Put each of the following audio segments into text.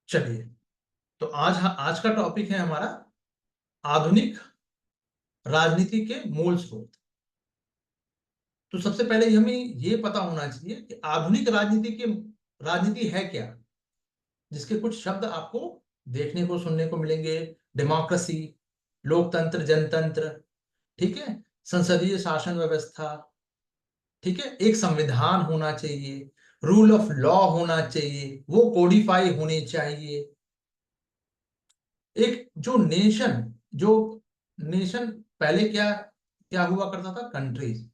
चलिए, तो आज का टॉपिक है हमारा आधुनिक राजनीति के मूल स्रोत। तो सबसे पहले हमें ये पता होना चाहिए कि आधुनिक राजनीति है क्या, जिसके कुछ शब्द आपको देखने को सुनने को मिलेंगे। डेमोक्रेसी, लोकतंत्र, जनतंत्र, ठीक है, संसदीय शासन व्यवस्था, ठीक है, एक संविधान होना चाहिए, रूल ऑफ लॉ होना चाहिए, वो कोडिफाई होने चाहिए। एक जो नेशन पहले क्या क्या हुआ करता था, कंट्रीज,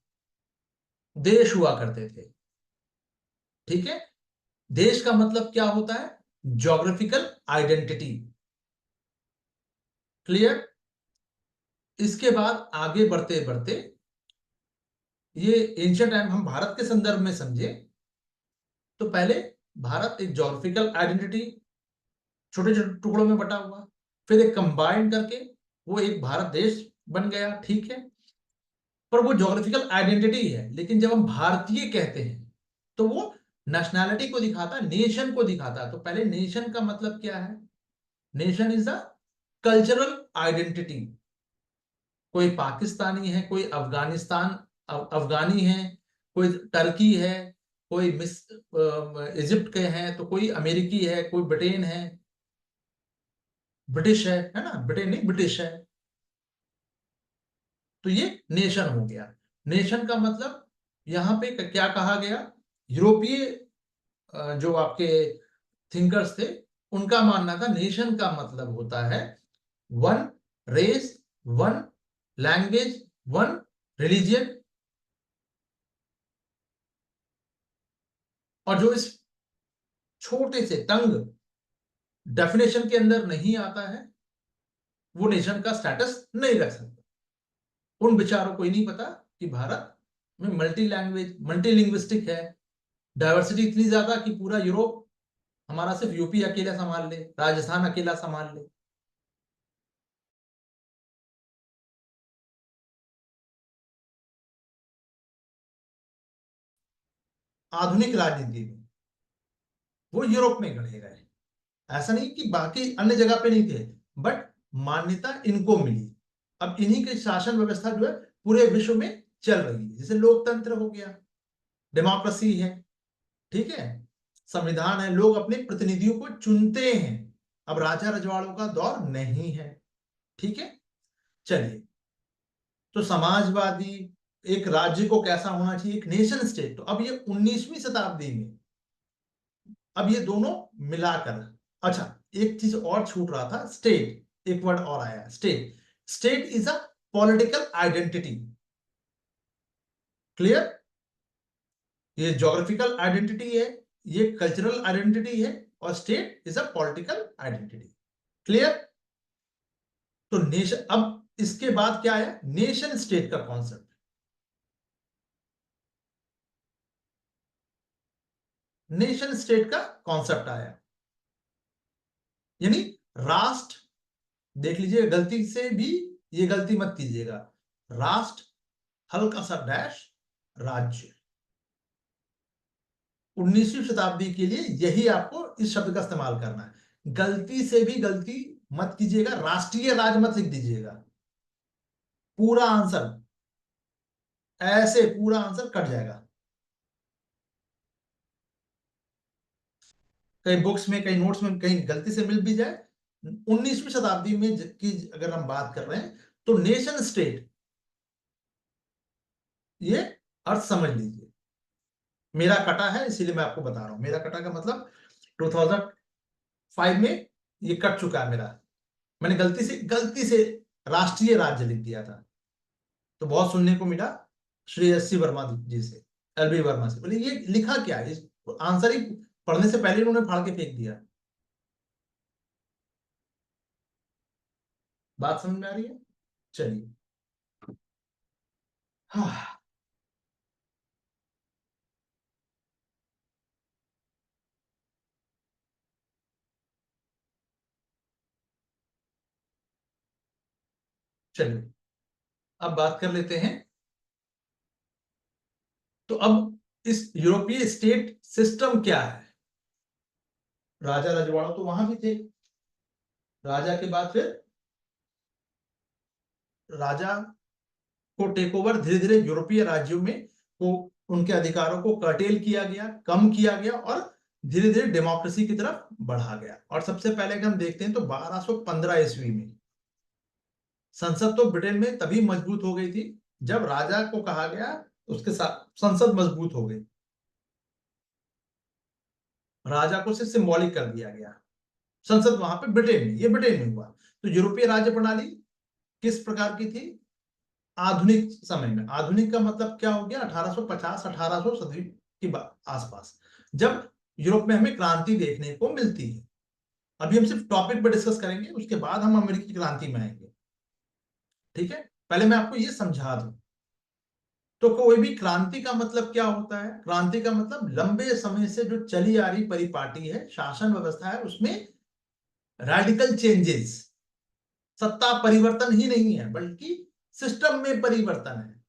देश हुआ करते थे, ठीक है। देश का मतलब क्या होता है, ज्योग्राफिकल आइडेंटिटी। क्लियर। इसके बाद आगे बढ़ते बढ़ते ये एंशिएंट टाइम हम भारत के संदर्भ में समझे तो पहले भारत एक ज्योग्राफिकल आइडेंटिटी, छोटे छोटे टुकड़ों में बटा हुआ, फिर एक कंबाइंड करके वो एक भारत देश बन गया, ठीक है। पर वो ज्योग्राफिकल आइडेंटिटी है, लेकिन जब हम भारतीय कहते हैं तो वो नेशनैलिटी को दिखाता है, नेशन को दिखाता है। तो पहले नेशन का मतलब क्या है, nation is a cultural identity. कोई पाकिस्तानी है, कोई अफगानी है, कोई टर्की है, कोई इजिप्ट के हैं, तो कोई अमेरिकी है, कोई ब्रिटेन है, ब्रिटिश है ना, ब्रिटेन नहीं ब्रिटिश है। तो ये नेशन हो गया। नेशन का मतलब यहां पे क्या कहा गया, यूरोपीय जो आपके थिंकर्स थे, उनका मानना था नेशन का मतलब होता है one race, one language, one religion. और जो इस छोटे से तंग डेफिनेशन के अंदर नहीं आता है, वो नेशन का स्टेटस नहीं रख सकता। उन विचारों को ही नहीं पता कि भारत में मल्टी लैंग्वेज, मल्टी लिंग्विस्टिक है, डाइवर्सिटी इतनी ज्यादा कि पूरा यूरोप हमारा सिर्फ यूपी अकेला संभाल ले, राजस्थान अकेला संभाल ले। आधुनिक राजनीति में वो यूरोप में गढ़े गए। ऐसा नहीं कि बाकी अन्य जगह पे नहीं थे, बट मान्यता इनको मिली। अब इन्हीं की शासन व्यवस्था जो है पूरे विश्व में चल रही है। जैसे लोकतंत्र हो गया, डेमोक्रेसी है, ठीक है, संविधान है, लोग अपने प्रतिनिधियों को चुनते हैं। अब राजा रजवाड़ों का दौर नहीं है, ठीक है। चलिए, तो समाजवादी एक राज्य को कैसा होना चाहिए, एक नेशन स्टेट। तो अब ये 19वीं शताब्दी में अब ये दोनों मिलाकर, अच्छा, एक चीज और छूट रहा था, स्टेट, एक वर्ड और आया, state. State is a political identity. Clear. ये ज्योग्राफिकल आइडेंटिटी है, ये कल्चरल आइडेंटिटी है, और state is a political identity. Clear. तो नेशन, अब इसके बाद क्या आया, नेशन स्टेट का कॉन्सेप्ट। नेशन स्टेट का कॉन्सेप्ट आया, यानी राष्ट्र, देख लीजिए गलती से भी ये गलती मत कीजिएगा, राष्ट्र हल्का सा डैश राज्य। 19वीं शताब्दी के लिए यही आपको इस शब्द का इस्तेमाल करना है। गलती से भी गलती मत कीजिएगा, राष्ट्रीय राज मत लिख दीजिएगा। पूरा आंसर, ऐसे पूरा आंसर कट जाएगा। कहीं बुक्स में, कहीं नोट्स में, कहीं गलती से मिल भी जाए। 19वीं शताब्दी में की अगर हम बात कर रहे हैं तो नेशन स्टेट, ये अर्थ समझ लीजिए। मेरा कटा है इसीलिए मैं आपको बता रहा हूं, मेरा कटा का मतलब 2005 में ये कट चुका है मेरा। मैंने गलती से राष्ट्रीय राज्य लिख दिया था, तो बहुत सुनने को मिला श्रेयसी वर्मा जी से, एलबी वर्मा से, बोले ये लिखा क्या है, इस आंसर ही पढ़ने से पहले उन्होंने फाड़ के फेंक दिया। बात समझ में आ रही है। चलिए, हाँ, चलिए अब बात कर लेते हैं। तो अब इस यूरोपीय स्टेट सिस्टम क्या है, राजा रजवाड़ा तो वहां भी थे। राजा के बाद फिर राजा को टेक ओवर, धीरे धीरे यूरोपीय राज्यों में को उनके अधिकारों को कर्टेल किया गया, कम किया गया और धीरे धीरे डेमोक्रेसी की तरफ बढ़ा गया। और सबसे पहले अगर हम देखते हैं तो 1215 ईस्वी में संसद तो ब्रिटेन में तभी मजबूत हो गई थी जब राजा को कहा गया, उसके साथ संसद मजबूत हो गई। राजा को सिर्फ सिंबॉलिक कर दिया गया। संसद वहां पे ब्रिटेन में, ये ब्रिटेन में हुआ। तो यूरोपीय राज्य प्रणाली किस प्रकार की थी? आधुनिक समय में। आधुनिक का मतलब क्या हो गया? 1850 1800 सदी के आसपास, जब यूरोप में हमें क्रांति देखने को मिलती है। अभी हम सिर्फ टॉपिक पर डिस्कस करेंगे, उसके बाद हम अमेरिकी क्रांति में आएंगे। ठीक है, पहले मैं आपको ये समझा दूं। तो कोई भी क्रांति का मतलब क्या होता है? क्रांति का मतलब लंबे समय से जो चली आ रही परिपाटी है, शासन व्यवस्था है, उसमें रेडिकल चेंजेस। सत्ता परिवर्तन ही नहीं है बल्कि सिस्टम में परिवर्तन है।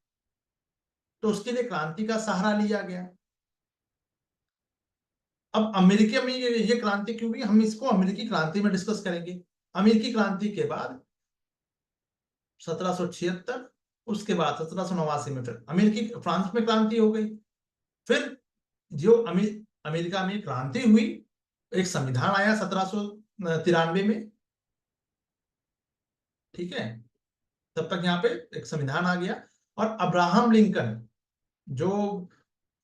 तो उसके लिए क्रांति का सहारा लिया गया। अब अमेरिका में ये क्रांति क्यों हुई, हम इसको अमेरिकी क्रांति में डिस्कस करेंगे। अमेरिकी क्रांति के बाद 1776, उसके बाद 1789 में फिर अमेरिकी फ्रांस में क्रांति हो गई। फिर जो अमेरिका में क्रांति हुई, एक संविधान आया 1793 में। ठीक है, तब तक यहाँ पे एक संविधान आ गया। और अब्राहम लिंकन, जो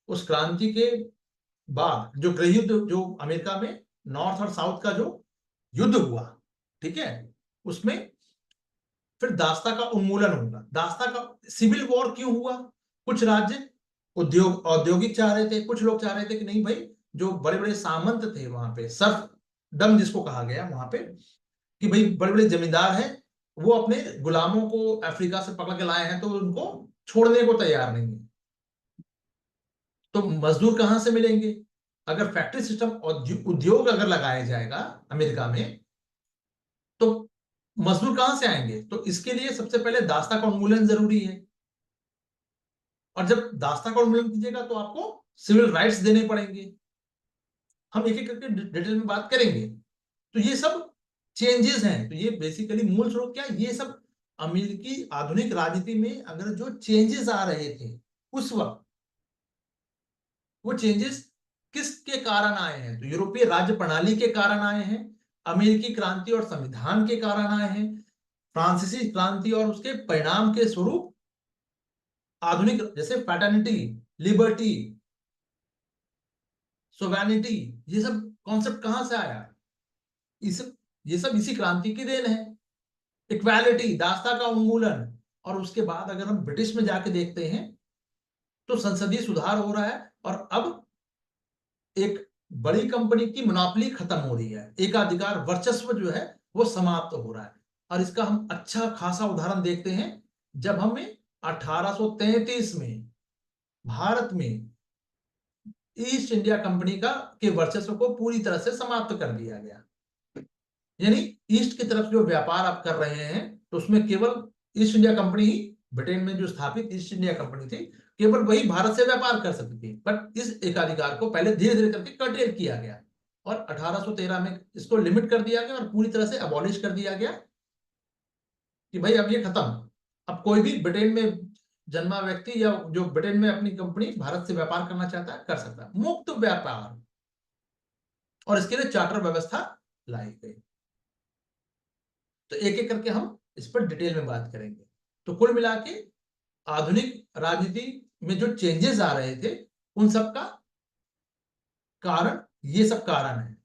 उस क्रांति के बाद जो गृह युद्ध जो अमेरिका में नॉर्थ और साउथ का जो युद्ध हुआ, ठीक है, उसमें फिर दास्ता का उन्मूलन होगा। दास्ता का सिविल वॉर क्यों हुआ? कुछ राज्य औद्योगिक चाह रहे थे, कुछ लोग चाह रहे थे कि नहीं भाई, जो बड़े बड़े सामंत थे वहां पे, सर्फडम जिसको कहा गया वहां पे, कि भाई बड़े बड़े जमींदार हैं, वो अपने गुलामों को अफ्रीका से पकड़ के लाए हैं तो उनको छोड़ने को तैयार नहीं है। तो मजदूर कहां से मिलेंगे? अगर फैक्ट्री सिस्टम उद्योग अगर लगाया जाएगा अमेरिका में, तो मजदूर कहां से आएंगे? तो इसके लिए सबसे पहले दास्ता का उन्मूलन जरूरी है। और जब दास्ता का उन्मूलन कीजिएगा तो आपको सिविल राइट्स देने पड़ेंगे। हम एक एक करके डिटेल में बात करेंगे। तो ये सब चेंजेस हैं। तो ये बेसिकली मूल स्रोत क्या है? ये सब अमेरिकी आधुनिक राजनीति में अगर जो चेंजेस आ रहे थे उस वक्त, वो चेंजेस किसके कारण आए हैं? तो यूरोपीय राज्य प्रणाली के कारण आए हैं, अमेरिकी क्रांति और संविधान के कारण आए हैं, फ्रांसीसी क्रांति और उसके परिणाम के स्वरूप आधुनिक, जैसे पैटर्निटी, लिबर्टी, सोवेनिटी, ये सब कॉन्सेप्ट कहां से आया? इस ये सब इसी क्रांति की देन है। इक्वालिटी, दास्ता का उन्मूलन। और उसके बाद अगर हम ब्रिटिश में जाके देखते हैं तो संसदीय सुधार हो रहा है और अब एक बड़ी कंपनी की मोनोपोली खत्म हो रही है, एकाधिकार वर्चस्व जो है वो समाप्त हो रहा है। और इसका हम अच्छा खासा उदाहरण देखते हैं जब हमें 1833 में भारत में ईस्ट इंडिया कंपनी का के वर्चस्व को पूरी तरह से समाप्त कर दिया गया। यानी ईस्ट की तरफ जो व्यापार आप कर रहे हैं तो उसमें केवल ईस्ट इंडिया कंपनी ही, ब्रिटेन में जो स्थापित ईस्ट इंडिया कंपनी थी, केवल वही भारत से व्यापार कर सकती थी। बट इस एकाधिकार को पहले धीरे धीरे करके कर्टेल किया गया और 1813 में इसको लिमिट कर दिया गया और पूरी तरह से अबॉलिश कर दिया गया कि भाई अब ये खत्म। अब कोई भी ब्रिटेन में जन्मा व्यक्ति या जो ब्रिटेन में अपनी कंपनी भारत से व्यापार करना चाहता है कर सकता है, मुक्त व्यापार। और इसके लिए चार्टर व्यवस्था लाई गई। तो एक एक करके हम इस पर डिटेल में बात करेंगे। तो कुल मिला के आधुनिक राजनीति में जो चेंजेस आ रहे थे उन सब का कारण, ये सब कारण है।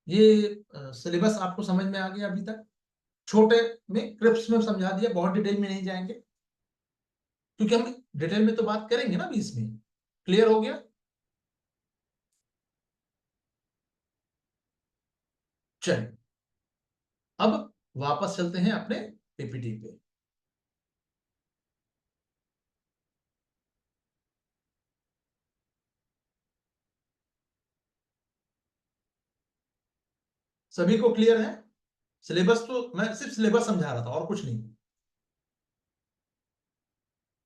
ये सिलेबस आपको समझ में आ गया अभी तक? छोटे में क्रिप्स में समझा दिया, बहुत डिटेल में नहीं जाएंगे क्योंकि हम डिटेल में तो बात करेंगे ना अभी इसमें। क्लियर हो गया? चलिए अब वापस चलते हैं अपने पीपीटी पे। सभी को क्लियर है? सिलेबस तो मैं सिर्फ सिलेबस समझा रहा था और कुछ नहीं।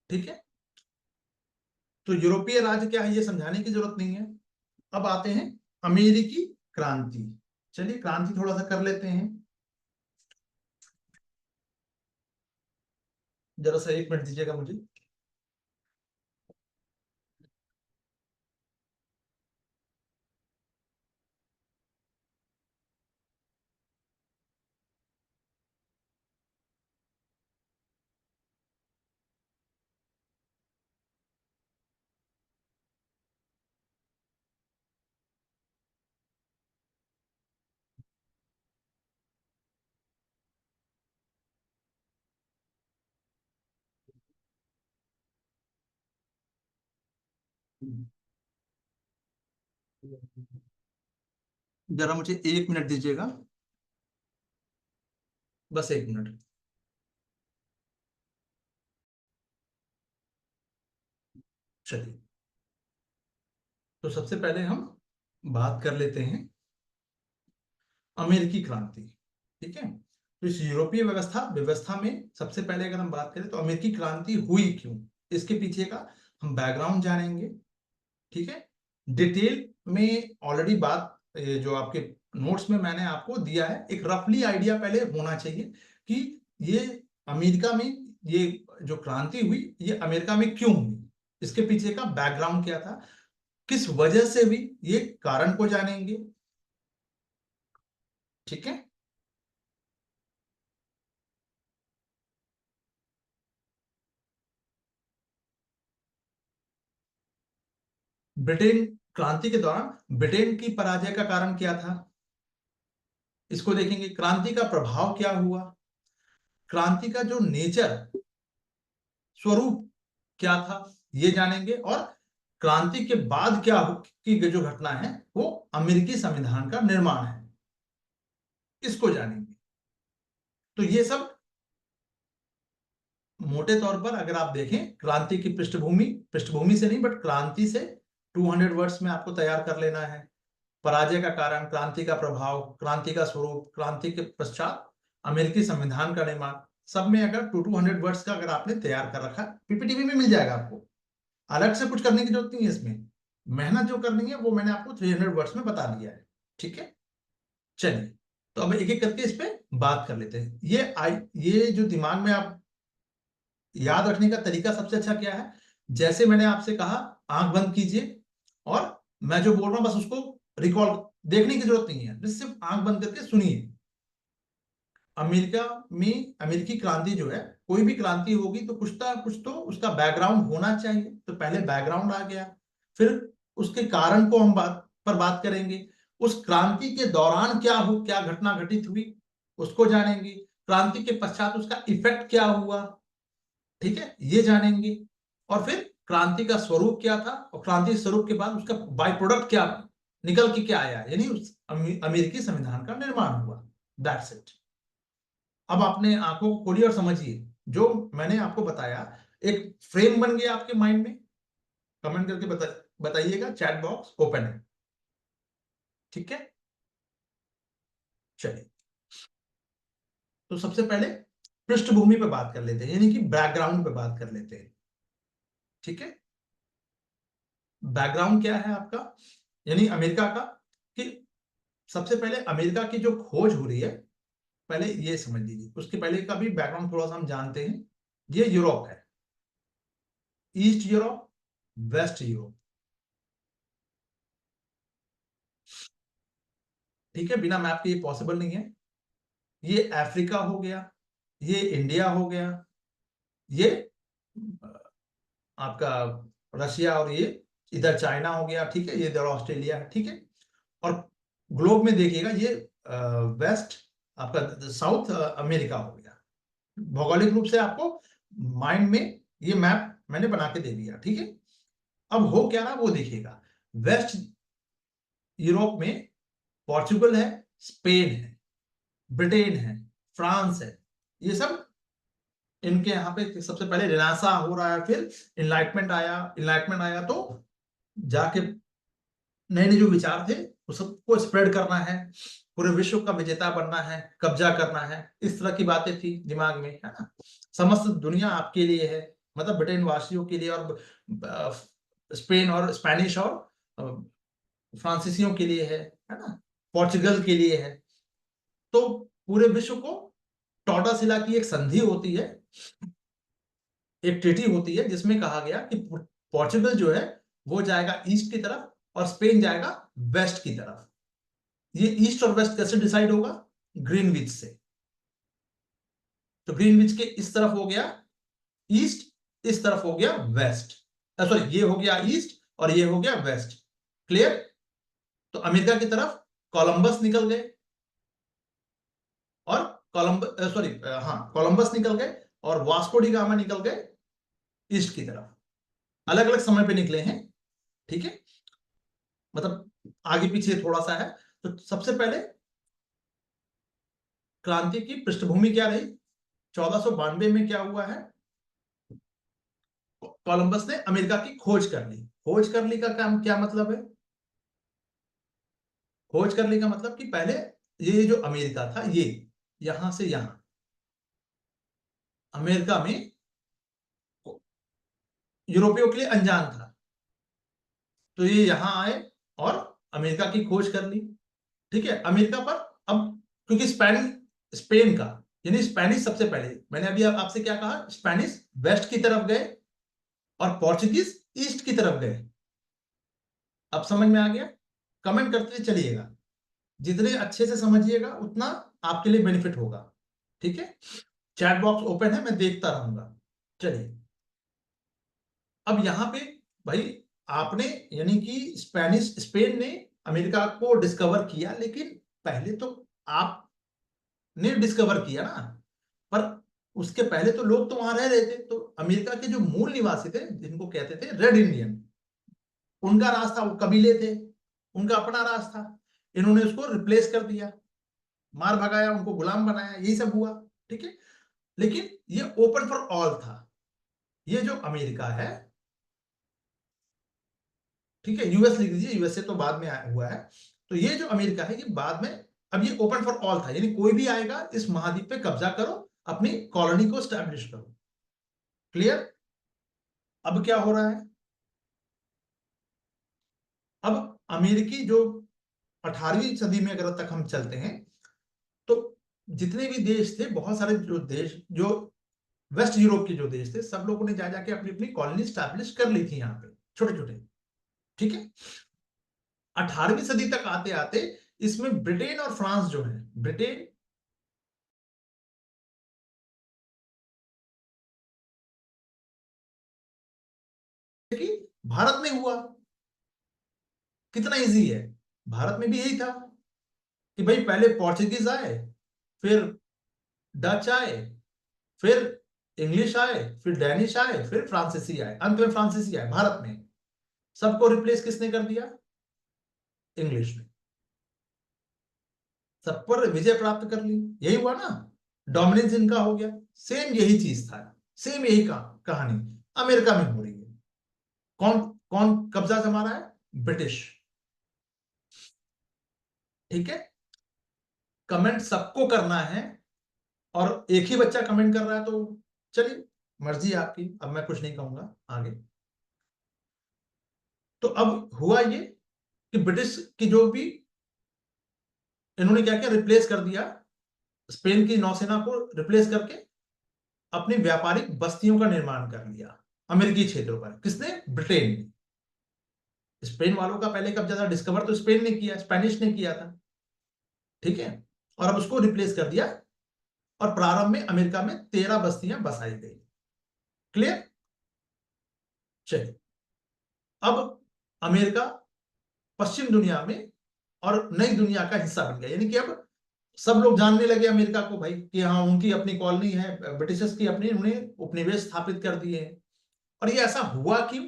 ठीक है, तो यूरोपीय राज्य क्या है ये समझाने की जरूरत नहीं है। अब आते हैं अमेरिकी क्रांति। चलिए क्रांति थोड़ा सा कर लेते हैं, जरा सा 1 मिनट दीजिएगा मुझे। जरा मुझे 1 मिनट दीजिएगा, बस 1 मिनट। चलिए, तो सबसे पहले हम बात कर लेते हैं अमेरिकी क्रांति। ठीक है, तो इस यूरोपीय व्यवस्था व्यवस्था में सबसे पहले अगर हम बात करें तो अमेरिकी क्रांति हुई क्यों, इसके पीछे का हम बैकग्राउंड जानेंगे। ठीक है, डिटेल में ऑलरेडी बात जो आपके नोट्स में मैंने आपको दिया है, एक रफली आइडिया पहले होना चाहिए कि ये अमेरिका में ये जो क्रांति हुई ये अमेरिका में क्यों हुई, इसके पीछे का बैकग्राउंड क्या था, किस वजह से हुई, ये कारण को जानेंगे। ठीक है, ब्रिटेन क्रांति के दौरान ब्रिटेन की पराजय का कारण क्या था, इसको देखेंगे। क्रांति का प्रभाव क्या हुआ, क्रांति का जो नेचर स्वरूप क्या था ये जानेंगे, और क्रांति के बाद क्या की जो घटना है वो अमेरिकी संविधान का निर्माण है, इसको जानेंगे। तो ये सब मोटे तौर पर अगर आप देखें क्रांति की पृष्ठभूमि, पृष्ठभूमि से नहीं बट क्रांति से 200 वर्ड्स में आपको तैयार कर लेना है। पराजय का कारण, क्रांति का प्रभाव, क्रांति का स्वरूप, क्रांति के पश्चात अमेरिकी संविधान का निर्माण, सब में अगर 200 वर्ड्स का अगर आपने तैयार कर रखा, पीपीटी में मिल जाएगा आपको, अलग से कुछ करने की जरूरत नहीं है इसमें। मेहनत जो करनी है वो मैंने आपको 300 वर्ड्स में बता दिया है। ठीक है, चलिए तो अब एक एक करके इस पे बात कर लेते हैं। ये जो दिमाग में आप याद रखने का तरीका सबसे अच्छा क्या है, जैसे मैंने आपसे कहा आंख बंद कीजिए और मैं जो बोल रहा हूं बस उसको रिकॉल, देखने की जरूरत नहीं है, बस सिर्फ आंख बंद करके सुनिए। अमेरिका में अमेरिकी क्रांति जो है, कोई भी क्रांति होगी तो कुछ तो उसका बैकग्राउंड होना चाहिए। तो पहले बैकग्राउंड आ गया, फिर उसके कारण को हम बात करेंगे। उस क्रांति के दौरान क्या घटना घटित हुई उसको जानेंगे। क्रांति के पश्चात उसका इफेक्ट क्या हुआ, ठीक है, ये जानेंगे। और फिर क्रांति का स्वरूप क्या था, और क्रांति स्वरूप के बाद उसका बाय प्रोडक्ट क्या निकल के क्या आया, यानी उस अमेरिकी संविधान का निर्माण हुआ। That's it. अब आपने आंखों को खोलिए और समझिए जो मैंने आपको बताया, एक फ्रेम बन गया आपके माइंड में। कमेंट करके बताइएगा, चैट बॉक्स ओपन है। ठीक है, चलिए तो सबसे पहले पृष्ठभूमि पे बात कर लेते हैं, यानी कि बैकग्राउंड पे बात कर लेते हैं। ठीक है, बैकग्राउंड क्या है आपका, यानी अमेरिका का, कि सबसे पहले अमेरिका की जो खोज हो रही है, पहले ये समझ लीजिए। उसके पहले का भी बैकग्राउंड थोड़ा सा हम जानते हैं। ये यूरोप है, ईस्ट यूरोप, वेस्ट यूरोप। ठीक है, बिना मैप के ये पॉसिबल नहीं है। ये अफ्रीका हो गया, ये इंडिया हो गया, ये आपका रशिया, और ये इधर चाइना हो गया। ठीक है, ये इधर ऑस्ट्रेलिया है। ठीक है, और ग्लोब में देखिएगा ये वेस्ट आपका साउथ अमेरिका हो गया। भौगोलिक रूप से आपको माइंड में ये मैप मैंने बना के दे दिया। ठीक है, अब हो क्या रहा वो देखिएगा। वेस्ट यूरोप में पोर्चुगल है, स्पेन है, ब्रिटेन है, फ्रांस है, ये सब इनके यहाँ पे सबसे पहले रिनासा हो रहा है, फिर इनलाइटमेंट आया तो जाके नए नए जो विचार थे वो सबको स्प्रेड करना है, पूरे विश्व का विजेता बनना है, कब्जा करना है, इस तरह की बातें थी दिमाग में, है ना। समस्त दुनिया आपके लिए है, मतलब ब्रिटेन वासियों के लिए, और स्पेन और स्पेनिश और फ्रांसीसियों के लिए है ना। पोर्चुगल के लिए है। तो पूरे विश्व को टॉर्टोसिला की एक संधि होती है, एक ट्रीटी होती है, जिसमें कहा गया कि पोर्चुगल जो है वो जाएगा ईस्ट की तरफ और स्पेन जाएगा वेस्ट की तरफ। ये ईस्ट और वेस्ट कैसे डिसाइड होगा? ग्रीनविच से। तो ग्रीनविच के इस तरफ हो गया ईस्ट, इस तरफ हो गया वेस्ट, सॉरी ये हो गया ईस्ट और ये हो गया वेस्ट। क्लियर? तो अमेरिका की तरफ कोलंबस निकल गए और कोलंबस निकल गए और वास्को डी गामा निकल गए ईस्ट की तरफ। अलग अलग समय पे निकले हैं, ठीक है, मतलब आगे पीछे थोड़ा सा है। तो सबसे पहले क्रांति की पृष्ठभूमि क्या रही? 1492 में क्या हुआ है? कोलंबस ने अमेरिका की खोज कर ली। खोज कर ली का काम क्या मतलब है? खोज कर ली का मतलब कि पहले ये जो अमेरिका था, ये यहां से यहां अमेरिका में यूरोपियों के लिए अनजान था। तो ये यहां आए और अमेरिका की खोज कर ली, ठीक है। अमेरिका पर अब क्योंकि स्पेन का यानी स्पेनिश सबसे पहले, मैंने अभी आपसे क्या कहा, स्पेनिश वेस्ट की तरफ गए और पोर्चुगीज ईस्ट की तरफ गए। अब समझ में आ गया? कमेंट करते चलिएगा, जितने अच्छे से समझिएगा उतना आपके लिए बेनिफिट होगा, ठीक है। चैट बॉक्स ओपन है, मैं देखता रहूंगा। चलिए, अब यहां पे भाई आपने यानी कि स्पेन ने अमेरिका को डिस्कवर किया, लेकिन पहले तो आपने डिस्कवर किया ना, पर उसके पहले तो लोग तो वहां रह रहे थे। तो अमेरिका के जो मूल निवासी थे, जिनको कहते थे रेड इंडियन, उनका राज था, वो कबीले थे, उनका अपना राज था। इन्होंने उसको रिप्लेस कर दिया, मार भगाया, उनको गुलाम बनाया, यही सब हुआ, ठीक है। लेकिन ये ओपन फॉर ऑल था, ये जो अमेरिका है, ठीक है। यूएस लिख दीजिए, यूएसए तो बाद में हुआ है। तो ये जो अमेरिका है ये बाद में, अब ये ओपन फॉर ऑल था, यानी कोई भी आएगा इस महाद्वीप पे कब्जा करो, अपनी कॉलोनी को स्टैब्लिश करो। क्लियर? अब क्या हो रहा है? अब अमेरिकी जो 18वीं सदी में अगर तक हम चलते हैं, तो जितने भी देश थे, बहुत सारे जो देश, जो वेस्ट यूरोप के जो देश थे, सब लोगों ने जा जाके अपनी अपनी कॉलोनी स्टैब्लिश कर ली थी यहाँ पे, छोटे छोटे, ठीक है। 18वीं सदी तक आते आते इसमें ब्रिटेन और फ्रांस जो है, ब्रिटेन कि भारत में हुआ। कितना इजी है, भारत में भी यही था कि भाई पहले पोर्चुगीज आए, फिर डच आए, फिर इंग्लिश आए, फिर डेनिश आए, फिर फ्रांसीसी आए, अंत में फ्रांसीसी आए भारत में। सबको रिप्लेस किसने कर दिया? इंग्लिश ने। सब पर विजय प्राप्त कर ली, यही हुआ ना, डोमिनेंस इनका हो गया। सेम यही चीज था, सेम यही कहानी अमेरिका में हो रही है। कौन कौन कब्जा जमा रहा है? ब्रिटिश, ठीक है। कमेंट सबको करना है, और एक ही बच्चा कमेंट कर रहा है तो चलिए, मर्जी है आपकी, अब मैं कुछ नहीं कहूंगा आगे। तो अब हुआ ये कि ब्रिटिश की जो भी, इन्होंने क्या किया, रिप्लेस कर दिया, स्पेन की नौसेना को रिप्लेस करके अपनी व्यापारिक बस्तियों का निर्माण कर लिया अमेरिकी क्षेत्रों पर। किसने? ब्रिटेन ने। स्पेन वालों का पहले कब्जा था, डिस्कवर तो स्पेन ने किया, स्पेनिश ने किया था, ठीक है। और अब उसको रिप्लेस कर दिया, और प्रारंभ में अमेरिका में 13 बस्तियां बसाई गई। क्लियर? चलिए, अब अमेरिका पश्चिम दुनिया में और नई दुनिया का हिस्सा बन गया, यानी कि अब सब लोग जानने लगे अमेरिका को भाई कि हाँ उनकी अपनी कॉलोनी है, ब्रिटिशर्स की अपनी, उन्हें उपनिवेश स्थापित कर दिए हैं। और ये ऐसा हुआ क्यों?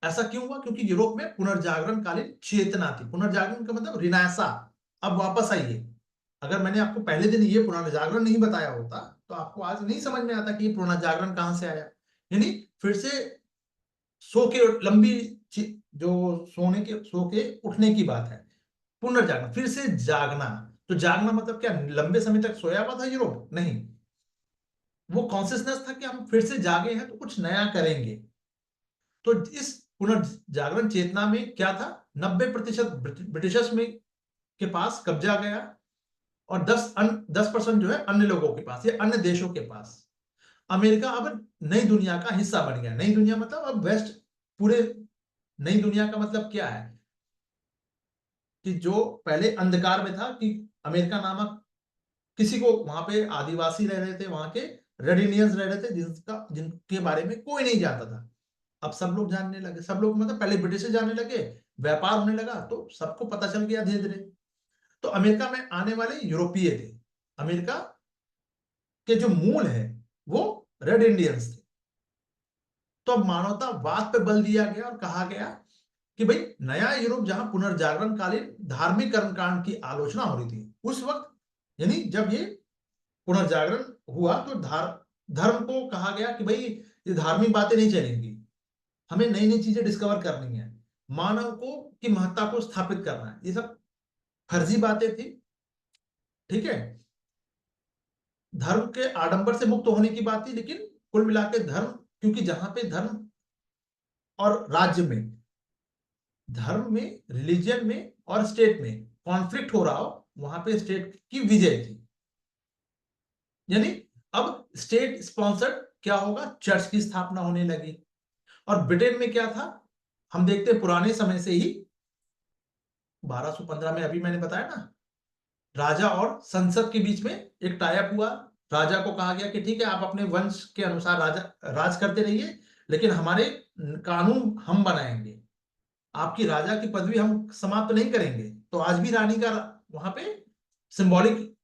ऐसा क्यों हुआ? क्योंकि यूरोप में पुनर्जागरण कालीन चेतना थी। पुनर्जागरण का मतलब रिनायसा, अब वापस आइए। अगर मैंने आपको पहले दिन ये पुनर्जागरण नहीं बताया होता तो आपको आज नहीं समझ में आता कि ये पुनर्जागरण कहां से आया। यानी फिर से सो के लंबी जो सो के उठने की बात है, पुनर्जागरण, फिर से जागना। तो जागना मतलब क्या? लंबे समय तक सोया हुआ था यूरोप? नहीं, वो कॉन्सियसनेस था कि हम फिर से जागे हैं तो कुछ नया करेंगे। तो इस पुनर्जागरण चेतना में क्या था, 90% ब्रिटिशर्स में के पास कब्जा गया और 10% जो है अन्य लोगों के पास या अन्य देशों के पास। अमेरिका अब नई दुनिया का हिस्सा बन गया। नई दुनिया मतलब अब वेस्ट, पूरे नई दुनिया का मतलब क्या है कि जो पहले अंधकार में था, कि अमेरिका नामक किसी को, वहां पे आदिवासी रह रहे थे, वहां के रेड इंडियंस रह रहे थे, जिनके बारे में कोई नहीं जानता था। अब सब लोग जानने लगे, सब लोग मतलब पहले ब्रिटिश से जानने लगे, व्यापार होने लगा तो सबको पता चल गया धीरे धीरे। तो अमेरिका में आने वाले यूरोपीय थे। अमेरिका के जो मूल है वो रेड इंडियंस थे। तो अब मानवतावाद पे बल दिया गया और कहा गया कि भाई नया यूरोप, जहां पुनर्जागरण कालीन धार्मिक कर्मकांड की आलोचना हो रही थी उस वक्त, यानी जब ये पुनर्जागरण हुआ तो धर्म को कहा गया कि भाई ये धार्मिक बातें नहीं चलेंगी, हमें नई नई चीजें डिस्कवर करनी है, मानव को की महत्ता को स्थापित करना है। ये सब फर्जी बातें थी, ठीक है, धर्म के आडंबर से मुक्त होने की बात थी। लेकिन कुल मिला के धर्म, क्योंकि जहां पे धर्म और राज्य में, धर्म में, रिलीजन में और स्टेट में कॉन्फ्लिक्ट हो रहा हो, वहां पे स्टेट की विजय थी। यानी अब स्टेट स्पॉन्सर्ड क्या होगा, चर्च की स्थापना होने लगी। और ब्रिटेन में क्या था, हम देखते हैं पुराने समय से ही 1215 में, अभी मैंने बताया ना, राजा और संसद के बीच में एक टाई अप हुआ। राजा को कहा गया कि ठीक है, आप अपने वंश के अनुसार राजा राज करते रहिए, लेकिन हमारे कानून हम बनाएंगे, आपकी राजा की पदवी हम समाप्त नहीं करेंगे। तो आज भी रानी का वहां पे सिंबॉलिक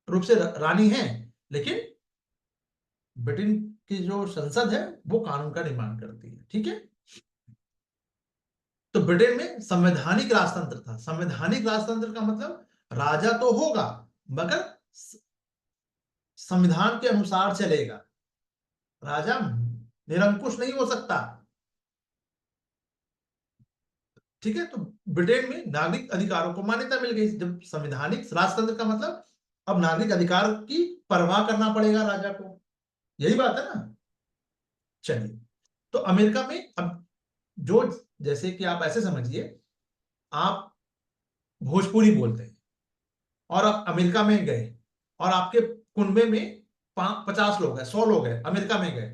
रूप से रानी है, लेकिन ब्रिटेन की जो संसद है वो कानून का निर्माण करती है, ठीक है। तो ब्रिटेन में संवैधानिक राजतंत्र था। संवैधानिक राजतंत्र का मतलब राजा तो होगा मगर संविधान के अनुसार चलेगा, राजा निरंकुश नहीं हो सकता, ठीक है। तो ब्रिटेन में नागरिक अधिकारों को मान्यता मिल गई। जब संवैधानिक राजतंत्र का मतलब अब नागरिक अधिकार की परवाह करना पड़ेगा राजा को, यही बात है ना। चलिए, तो अमेरिका में अब जो, जैसे कि आप ऐसे समझिए, आप भोजपुरी बोलते हैं और आप अमेरिका में गए और आपके कुनबे में 50 लोग हैं, 100 लोग हैं, अमेरिका में गए,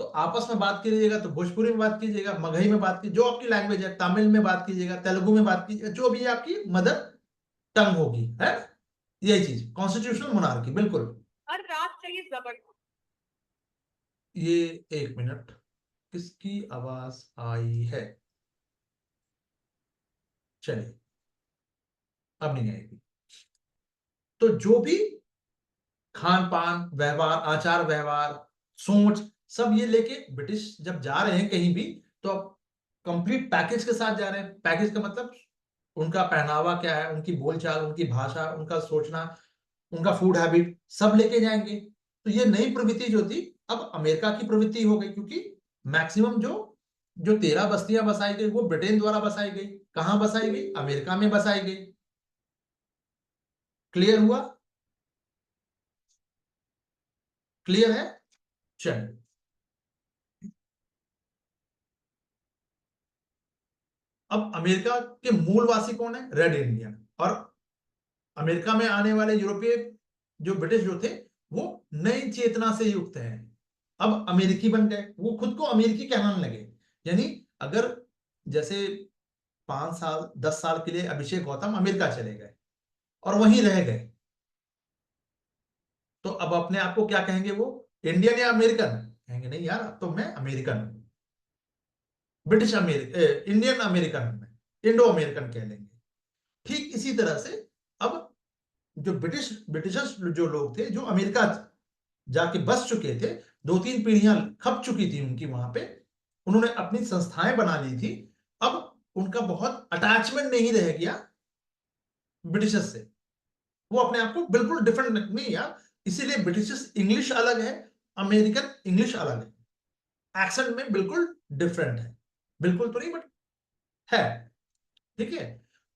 तो आपस में बात कीजिएगा तो भोजपुरी में बात कीजिएगा, मगही में बात कीजिए, जो आपकी लैंग्वेज है, तमिल में बात कीजिएगा, तेलुगु में बात कीजिएगा, जो भी आपकी मदर टंग होगी, है यही चीज कॉन्स्टिट्यूशनल मोनार्की, बिल्कुल। और राष्ट्र ये जबरदस्त। ये 1 मिनट, किसकी आवाज आई है? चलिए, अब नहीं आएगी। तो जो भी खान पान, व्यवहार, आचार व्यवहार, सोच, सब ये लेके ब्रिटिश जब जा रहे हैं कहीं भी, तो अब कंप्लीट पैकेज के साथ जा रहे हैं। पैकेज का मतलब उनका पहनावा क्या है, उनकी बोलचाल, उनकी भाषा, उनका सोचना, उनका फूड हैबिट, सब लेके जाएंगे। तो ये नई प्रवृत्ति जो थी अब अमेरिका की प्रवृत्ति हो गई, क्योंकि मैक्सिमम जो जो 13 बस्तियां बसाई गई वो ब्रिटेन द्वारा बसाई गई। कहां बसाई गई? अमेरिका में बसाई गई। क्लियर हुआ? क्लियर है? चलिए, अब अमेरिका के मूलवासी कौन है? Red Indian. और अमेरिका में आने वाले यूरोपीय जो ब्रिटिश जो थे, वो नई चेतना से युक्त हैं, अब अमेरिकी बन गए, वो खुद को अमेरिकी कहलाने लगे। यानी अगर जैसे 5 साल 10 साल के लिए अभिषेक गौतम अमेरिका चले गए और वहीं रह गए, तो अब अपने आप को क्या कहेंगे वो? इंडियन या अमेरिकन? कहेंगे नहीं यार, अब तो मैं अमेरिकन हूं, British American, Indian American, Indo American कह लेंगे। ठीक इसी तरह से अब जो ब्रिटिशर्स जो लोग थे, जो अमेरिका जाके बस चुके थे, 2-3 पीढ़ियां खप चुकी थी उनकी वहां पे, उन्होंने अपनी संस्थाएं बना ली थी। अब उनका बहुत अटैचमेंट नहीं रह गया ब्रिटिशर्स से, वो अपने आप को बिल्कुल डिफरेंट नहीं यार। इसीलिए ब्रिटिशर्स इंग्लिश अलग है, अमेरिकन इंग्लिश अलग है, एक्सेंट में बिल्कुल डिफरेंट है, बिल्कुल तो नहीं बट है, ठीक है।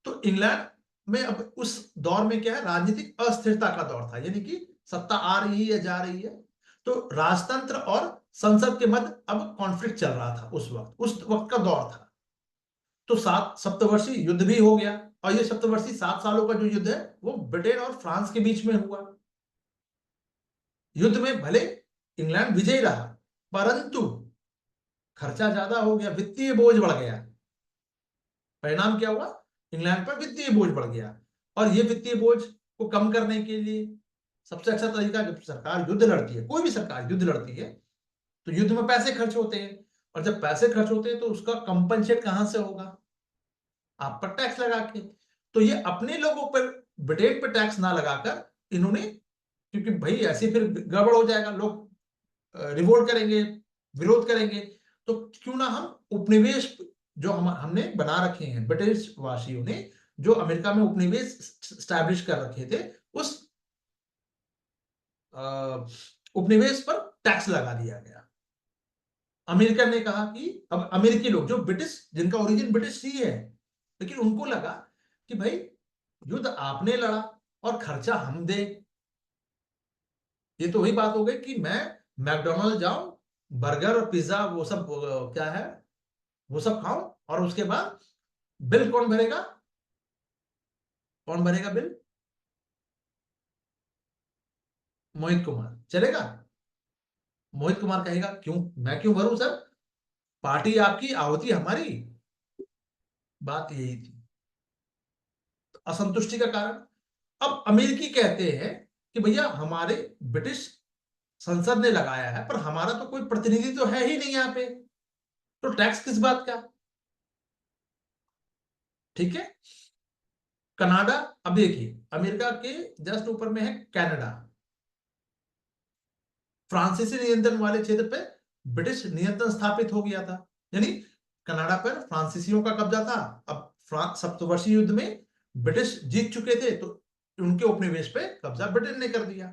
तो इंग्लैंड में अब उस दौर में क्या है, राजनीतिक अस्थिरता का दौर था, यानी कि सत्ता आ रही है या जा रही है। तो राजतंत्र और संसद के मध्य अब कॉन्फ्लिक्ट चल रहा था उस वक्त का दौर था। तो 7 सप्तवर्षीय युद्ध भी हो गया, और ये सप्तवर्षीय 7 सालों का जो युद्ध है वो ब्रिटेन और फ्रांस के बीच में हुआ। युद्ध में भले इंग्लैंड विजयी रहा, परंतु खर्चा ज्यादा हो गया, वित्तीय बोझ बढ़ गया। परिणाम क्या हुआ? इंग्लैंड पर वित्तीय बोझ बढ़ गया। और ये वित्तीय बोझ को कम करने के लिए सबसे अच्छा तरीका, जब सरकार युद्ध लड़ती है, कोई भी सरकार युद्ध लड़ती है, तो युद्ध में पैसे खर्च होते हैं, और जब पैसे खर्च होते हैं तो उसका कंपनसेट कहां से होगा? आप पर टैक्स लगा के। तो ये अपने लोगों पर, ब्रिटेन पर टैक्स ना लगाकर इन्होंने, क्योंकि भाई ऐसे फिर गड़बड़ हो जाएगा, लोग रिवोल्ट करेंगे, विरोध करेंगे, तो क्यों ना हम उपनिवेश जो हमने बना रखे हैं, ब्रिटिश वासियों ने जो अमेरिका में उपनिवेश स्टैब्लिश कर रखे थे, उस उपनिवेश पर टैक्स लगा दिया गया। अमेरिका ने कहा कि अब अमेरिकी लोग जो ब्रिटिश, जिनका ओरिजिन ब्रिटिश ही है, लेकिन उनको लगा कि भाई युद्ध आपने लड़ा और खर्चा हम दे। ये तो वही बात हो गई कि मैं मैकडोनल्ड जाऊं, बर्गर और पिज्जा वो सब क्या है, वो सब खाऊं, और उसके बाद बिल कौन भरेगा? कौन भरेगा बिल? मोहित कुमार चलेगा। मोहित कुमार कहेगा क्यों, मैं क्यों भरूं सर, पार्टी आपकी, आहुति हमारी। बात यही थी, तो असंतुष्टि का कारण। अब अमेरिकी कहते हैं कि भैया हमारे ब्रिटिश संसद ने लगाया है, पर हमारा तो कोई प्रतिनिधि तो है ही नहीं यहाँ पे, तो टैक्स किस बात का? ठीक है। कनाडा, अब देखिए अमेरिका के जस्ट ऊपर में है कनाडा, फ्रांसीसी नियंत्रण वाले क्षेत्र पे ब्रिटिश नियंत्रण स्थापित हो गया था, यानी कनाडा पर फ्रांसीसियों का कब्जा था। अब फ्रांस सप्तवर्षीय युद्ध में ब्रिटिश जीत चुके थे, तो उनके उपनिवेश पे कब्जा ब्रिटेन ने कर दिया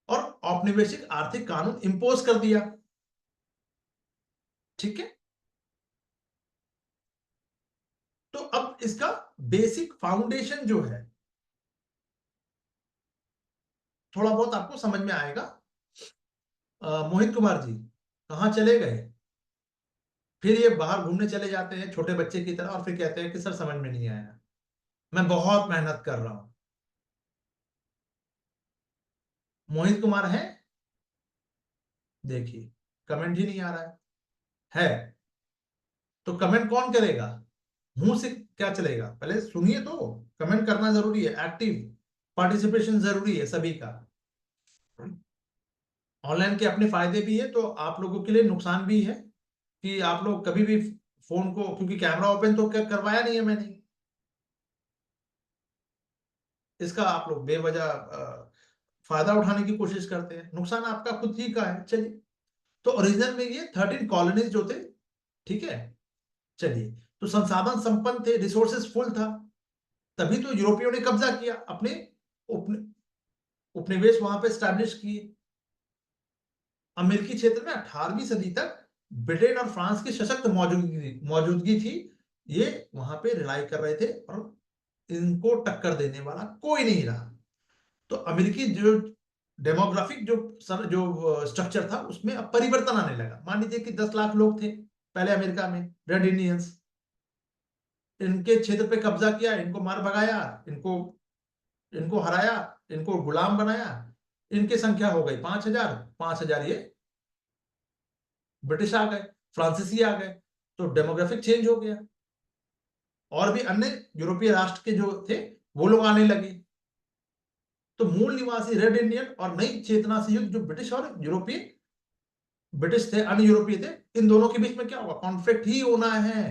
और औपनिवेशिक आर्थिक कानून इंपोज कर दिया। ठीक है। तो अब इसका बेसिक फाउंडेशन जो है, थोड़ा बहुत आपको समझ में आएगा। मोहित कुमार जी कहाँ चले गए? फिर ये बाहर घूमने चले जाते हैं छोटे बच्चे की तरह, और फिर कहते हैं कि सर समझ में नहीं आया, मैं बहुत मेहनत कर रहा हूं। मोहित कुमार है? देखिए कमेंट ही नहीं आ रहा है। तो कमेंट कौन करेगा? मुंह से क्या चलेगा? पहले सुनिए तो। कमेंट करना जरूरी है, एक्टिव पार्टिसिपेशन जरूरी है सभी का। ऑनलाइन के अपने फायदे भी है, तो आप लोगों के लिए नुकसान भी है कि आप लोग कभी भी फोन को, क्योंकि कैमरा ओपन तो करवाया नहीं है मैंने, इसका आप लोग बेवजह फायदा उठाने की कोशिश करते हैं, नुकसान आपका खुद ही का है। चलिए, तो ओरिजिनल में ये 13 कॉलोनीज जो थे, ठीक है। चलिए, तो संसाधन संपन्न थे, रिसोर्सेस फुल था, तभी तो यूरोपियों ने कब्जा किया, अपने उपनिवेश वहां पे स्टैब्लिश किए। अमेरिकी क्षेत्र में 18वीं सदी तक ब्रिटेन और फ्रांस की सशक्त मौजूदगी थी। ये वहां पे रिलाई कर रहे थे, और इनको टक्कर देने वाला कोई नहीं रहा। तो अमेरिकी जो डेमोग्राफिक जो स्ट्रक्चर था, उसमें अब परिवर्तन आने लगा। मान लीजिए कि 10 लाख लोग थे पहले अमेरिका में, रेड इंडियंस, इनके क्षेत्र पे कब्जा किया, इनको मार भगाया, इनको इनको हराया, इनको गुलाम बनाया। इनकी संख्या हो गई 5,000। 5,000 ये ब्रिटिश आ गए, फ्रांसीसी आ गए, तो डेमोग्राफिक चेंज हो गया। और भी अन्य यूरोपीय राष्ट्र के जो थे वो लोग आने लगे। तो मूल निवासी रेड इंडियन और नई चेतना से युक्त जो ब्रिटिश और यूरोपीय, ब्रिटिश थे, अन्य यूरोपीय थे, इन दोनों के बीच में क्या होगा? कॉन्फ्लिक्ट ही होना है।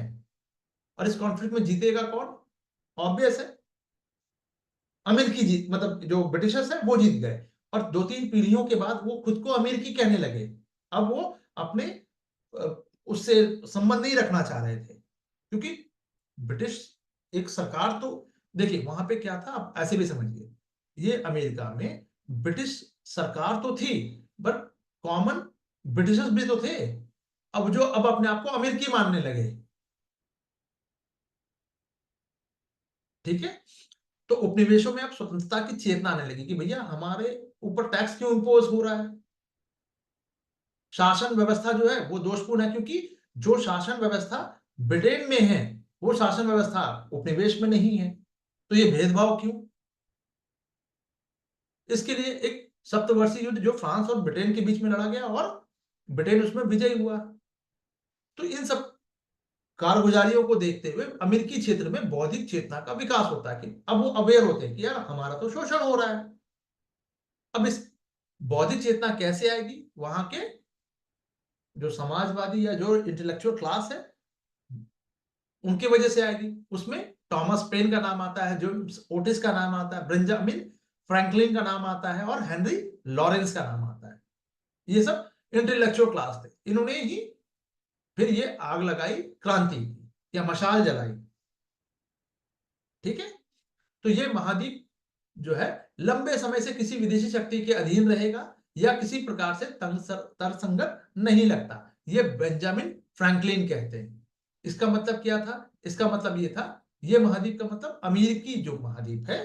और इस कॉन्फ्लिक्ट में जीतेगा कौन? ऑब्वियस है, अमेरिकी जीत, मतलब जो ब्रिटिशर्स है वो जीत गए। और 2-3 पीढ़ियों के बाद वो खुद को अमेरिकी कहने लगे। अब वो अपने उससे संबंध नहीं रखना चाह रहे थे, क्योंकि ब्रिटिश एक सरकार तो, देखिए वहां पे क्या था, आप ऐसे भी समझिए, ये अमेरिका में ब्रिटिश सरकार तो थी, बट कॉमन ब्रिटिशर्स भी तो थे, अब जो अब अपने आप को अमेरिकी मानने लगे। ठीक है। तो उपनिवेशों में अब स्वतंत्रता की चेतना आने लगी कि भैया हमारे ऊपर टैक्स क्यों इंपोज हो रहा है। शासन व्यवस्था जो है वो दोषपूर्ण है, क्योंकि जो शासन व्यवस्था ब्रिटेन में है वो शासन व्यवस्था उपनिवेश में नहीं है। तो ये भेदभाव क्यों? इसके लिए एक सप्तवर्षीय युद्ध जो फ्रांस और ब्रिटेन के बीच में लड़ा गया और ब्रिटेन उसमें विजयी हुआ। तो इन सब कारगुजारियों को देखते हुए अमेरिकी क्षेत्र में बौद्धिक चेतना का विकास होता है कि अब वो अवेयर होते हैं कि यार हमारा तो शोषण हो रहा है। अब इस बौद्धिक चेतना कैसे आएगी? वहां के जो समाजवादी या जो इंटेलेक्चुअल क्लास है उनकी वजह से आएगी। उसमें टॉमस पेन का नाम आता है, जेम्स ओटिस का नाम आता है, बेंजामिन फ्रैंकलिन का नाम आता है और हेनरी लॉरेंस का नाम आता है। ये सब इंटेलेक्चुअल क्लास थे। इन्होंने ही फिर ये आग लगाई क्रांति की या मशाल जलाई। ठीक है, तो ये महाद्वीप जो है लंबे समय से किसी विदेशी शक्ति के अधीन रहेगा या किसी प्रकार से तर्कसंगत नहीं लगता, ये बेंजामिन फ्रैंकलिन कहते हैं। इसका मतलब क्या था? इसका मतलब ये था, ये महाद्वीप का मतलब अमेरिकी जो महाद्वीप है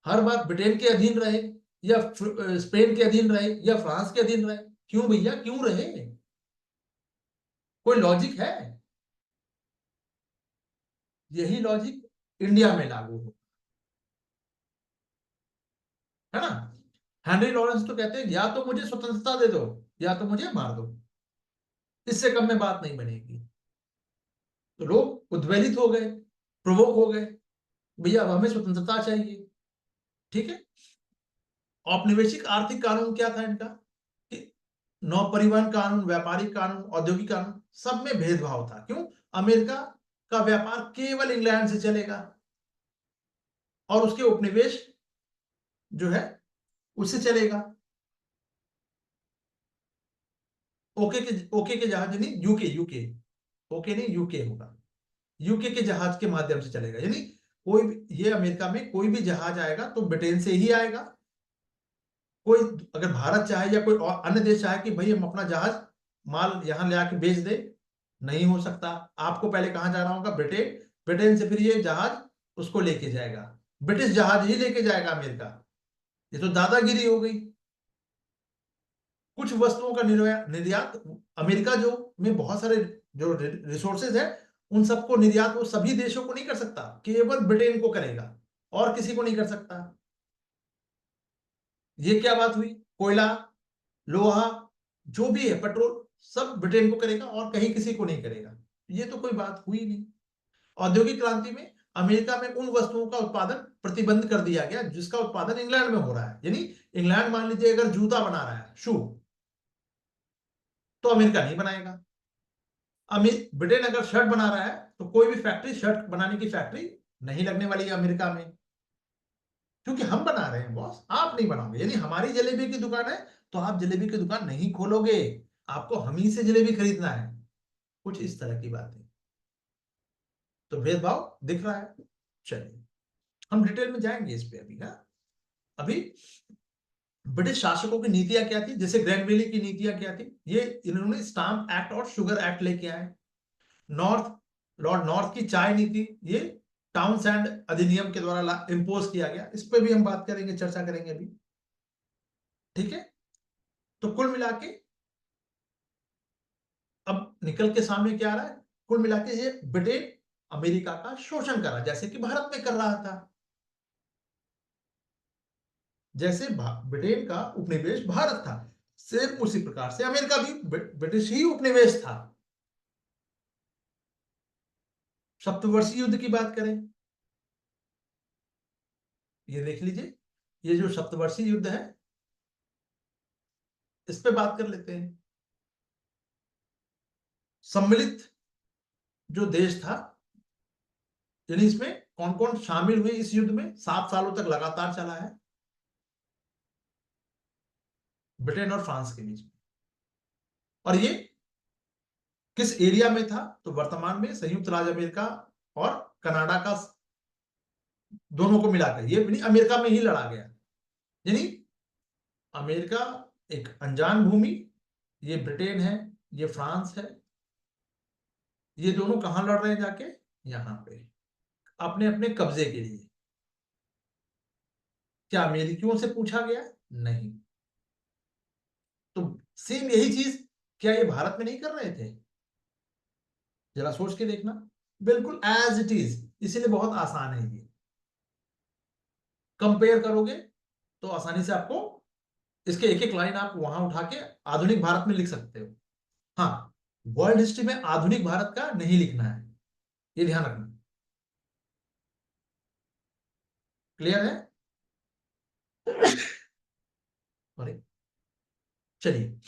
हर बार ब्रिटेन के अधीन रहे या स्पेन के अधीन रहे या फ्रांस के अधीन रहे। क्यों भैया, क्यों रहे? कोई लॉजिक है? यही लॉजिक इंडिया में लागू हो, है ना? हेनरी लॉरेंस तो कहते हैं या तो मुझे स्वतंत्रता दे दो या तो मुझे मार दो, इससे कम में बात नहीं बनेगी। तो लोग उद्वेलित हो गए, प्रोवोक हो गए, भैया अब हमें स्वतंत्रता चाहिए। ठीक है, औपनिवेशिक आर्थिक कानून क्या था इनका कि नौ परिवहन कानून, व्यापारिक कानून, औद्योगिक कानून, सब में भेदभाव था। क्यों? अमेरिका का व्यापार केवल इंग्लैंड से चलेगा और उसके उपनिवेश जो है उससे चलेगा। ओके के जहाज नहीं, यूके, यूके, ओके नहीं यूके होगा, यूके के जहाज के माध्यम से चलेगा। यानी कोई भी, ये अमेरिका में कोई भी जहाज आएगा तो ब्रिटेन से ही आएगा। कोई अगर भारत चाहे या कोई और अन्य देश चाहे कि भाई हम अपना जहाज माल यहां ले आके बेच दे, नहीं हो सकता। आपको पहले कहां जाना होगा? ब्रिटेन। ब्रिटेन से फिर ये जहाज उसको लेके जाएगा, ब्रिटिश जहाज ही लेके जाएगा अमेरिका। ये तो दादागिरी हो गई। कुछ वस्तुओं का निर्यात अमेरिका जो में बहुत सारे जो रिसोर्सेज है उन सबको निर्यात वो सभी देशों को नहीं कर सकता, केवल ब्रिटेन को करेगा और किसी को नहीं कर सकता। ये क्या बात हुई? कोयला, लोहा, जो भी है, पेट्रोल, सब ब्रिटेन को करेगा और कहीं किसी को नहीं करेगा। ये तो कोई बात हुई नहीं। औद्योगिक क्रांति में अमेरिका में उन वस्तुओं का उत्पादन प्रतिबंध कर दिया गया जिसका उत्पादन इंग्लैंड में हो रहा है। यानी इंग्लैंड मान लीजिए अगर जूता बना रहा है, शू, तो अमेरिका नहीं बनाएगा। ब्रिटेन अगर शर्ट बना रहा है तो कोई भी फैक्ट्री, शर्ट बनाने की फैक्ट्री नहीं लगने वाली है अमेरिका में, क्योंकि हम बना रहे हैं बॉस, आप नहीं बनाओगे। यानी हमारी जलेबी की दुकान है तो आप जलेबी की दुकान नहीं खोलोगे, आपको हम ही से जलेबी खरीदना है। कुछ इस तरह की बात है। तो भेदभाव दिख रहा है। चलिए हम डिटेल में जाएंगे इस पे अभी। ना अभी ब्रिटिश शासकों की नीतियां क्या थी, जैसे ग्रैनविले की नीतियां क्या थी, ये इन्होंने स्टाम्प एक्ट और शुगर एक्ट लेके आए। नॉर्थ, लॉर्ड नॉर्थ की चाय नीति, ये टाउनसेंड अधिनियम के द्वारा इंपोज किया गया। इस पे भी हम बात करेंगे, चर्चा करेंगे अभी। ठीक है, तो कुल मिला के अब निकल के सामने क्या आ रहा है? कुल मिला के ये ब्रिटेन अमेरिका का शोषण कर रहा है, जैसे कि भारत में कर रहा था। जैसे ब्रिटेन का उपनिवेश भारत था, सेम उसी प्रकार से अमेरिका भी ब्रिटिश ही उपनिवेश था। सप्तवर्षीय युद्ध की बात करें, ये देख लीजिए, ये जो सप्तवर्षीय युद्ध है इस पे बात कर लेते हैं। सम्मिलित जो देश था, यानी इसमें कौन कौन शामिल हुए इस युद्ध में, 7 सालों तक लगातार चला है ब्रिटेन और फ्रांस के बीच में। और ये किस एरिया में था? तो वर्तमान में संयुक्त राज्य अमेरिका और कनाडा का, दोनों को मिलाकर ये नहीं अमेरिका में ही लड़ा गया। यानी अमेरिका एक अनजान भूमि, ये ब्रिटेन है, ये फ्रांस है, ये दोनों कहां लड़ रहे हैं जाके? यहां पे अपने अपने कब्जे के लिए। क्या अमेरिकियों से पूछा गया? नहीं। तो सेम यही चीज क्या ये भारत में नहीं कर रहे थे? जरा सोच के देखना, बिल्कुल एज इट इज। इसीलिए बहुत आसान है ये, कंपेयर करोगे तो आसानी से आपको इसके एक एक लाइन आप वहां उठा के आधुनिक भारत में लिख सकते हो। हाँ, वर्ल्ड हिस्ट्री में आधुनिक भारत का नहीं लिखना है, ये ध्यान रखना। क्लियर है? सॉरी, चलिए,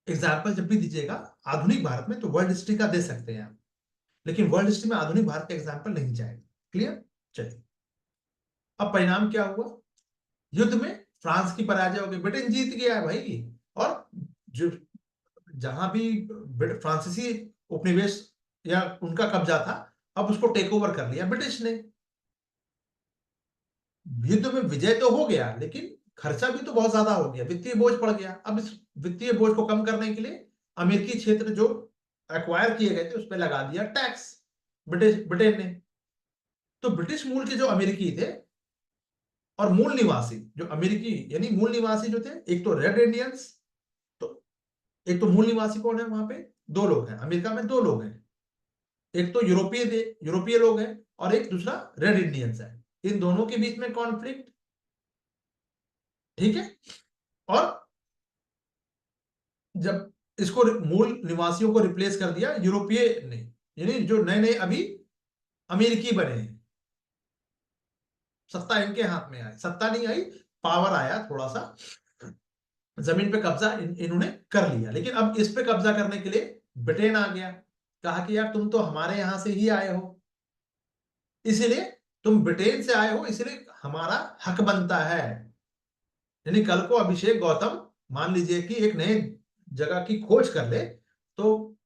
एग्जाम्पल जब भी दीजिएगा आधुनिक भारत में तो वर्ल्ड हिस्ट्री का दे सकते हैं आप, लेकिन वर्ल्ड हिस्ट्री में आधुनिक भारत का एग्जाम्पल नहीं जाएगा। क्लियर? चलिए, अब परिणाम क्या हुआ? युद्ध में फ्रांस की पराजय हो गई, ब्रिटेन जीत गया है भाई। और जो जहां भी फ्रांसीसी उपनिवेश या उनका कब्जा था, अब उसको टेक ओवर कर लिया ब्रिटिश ने। युद्ध में विजय तो हो गया, लेकिन खर्चा भी तो बहुत ज्यादा हो गया, वित्तीय बोझ पड़ गया। अब इस वित्तीय बोझ को कम करने के लिए अमेरिकी क्षेत्र जो एक्वायर किए गए थे उस पर लगा दिया टैक्स ब्रिटेन ने। तो ब्रिटिश मूल के जो अमेरिकी थे और मूल निवासी जो अमेरिकी, यानी मूल निवासी जो थे, एक तो रेड इंडियंस, तो एक तो मूल निवासी कौन है वहां पे? दो लोग हैं अमेरिका में, दो लोग हैं। एक तो यूरोपीय लोग हैं और एक दूसरा रेड इंडियंस है। इन दोनों के बीच में कॉन्फ्लिक्ट, ठीक है। और जब इसको मूल निवासियों को रिप्लेस कर दिया यूरोपीय ने, यानी जो नए नए अभी अमेरिकी बने हैं, सत्ता इनके हाथ में आई, सत्ता नहीं आई, पावर आया थोड़ा सा, जमीन पे कब्जा इन्होंने कर लिया। लेकिन अब इस पे कब्जा करने के लिए ब्रिटेन आ गया, कहा कि यार तुम तो हमारे यहां से ही आए हो, इसीलिए तुम ब्रिटेन से आए हो, इसलिए हमारा हक बनता है। यानी कल को अभिषेक गौतम मान लीजिए कि एक नए जगह की खोज कर ले, तो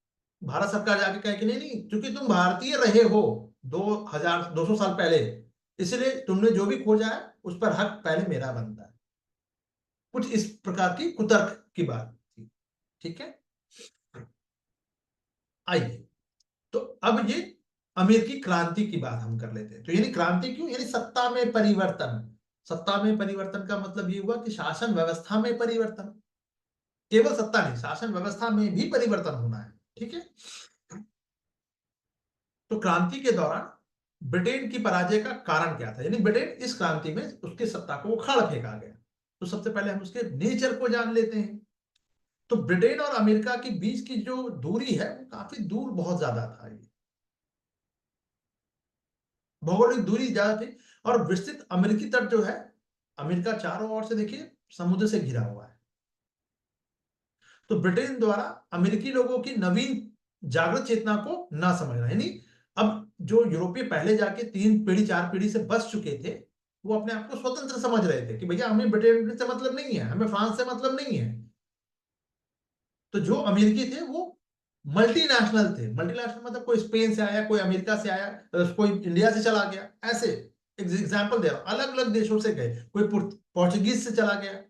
भारत सरकार जाके कहे कि नहीं नहीं, क्योंकि तुम भारतीय रहे हो 2200 साल पहले, इसलिए तुमने जो भी खोजा है उस पर हक पहले मेरा बनता है। कुछ इस प्रकार की कुतर्क की बात थी, ठीक है। आइए, तो अब ये अमेरिकी क्रांति की बात हम कर लेते हैं। तो यानी क्रांति क्यों? यानी सत्ता में परिवर्तन। सत्ता में परिवर्तन का मतलब ये हुआ कि शासन व्यवस्था में परिवर्तन, केवल सत्ता नहीं, शासन व्यवस्था में भी परिवर्तन होना है, ठीक है। तो क्रांति के दौरान ब्रिटेन की पराजय का कारण क्या था? यानी ब्रिटेन इस क्रांति में उसकी सत्ता को उखाड़ फेंका गया। तो सबसे पहले हम उसके नेचर को जान लेते हैं। तो ब्रिटेन और अमेरिका के बीच की जो दूरी है वो काफी दूर, बहुत ज्यादा था ये, भौगोलिक दूरी ज्यादा थी। और विस्तृत अमेरिकी तट जो है, अमेरिका चारों ओर से देखिए समुद्र से घिरा हुआ है। तो ब्रिटेन द्वारा अमेरिकी लोगों की नवीन जागृत चेतना को ना समझना, यानी अब जो यूरोपीय पहले जाके 3 पीढ़ी 4 पीढ़ी से बस चुके थे, वो अपने आप को स्वतंत्र समझ रहे थे कि भैया हमें ब्रिटेन से मतलब नहीं है, हमें फ्रांस से मतलब नहीं है। तो जो अमेरिकी थे वो मल्टीनेशनल थे। मल्टीनेशनल मतलब कोई स्पेन से आया, कोई अमेरिका से आया, कोई इंडिया से चला गया, ऐसे एग्जाम्पल दे रहा हूं, अलग अलग देशों से गए, कोई पोर्चुगीज से चला गया,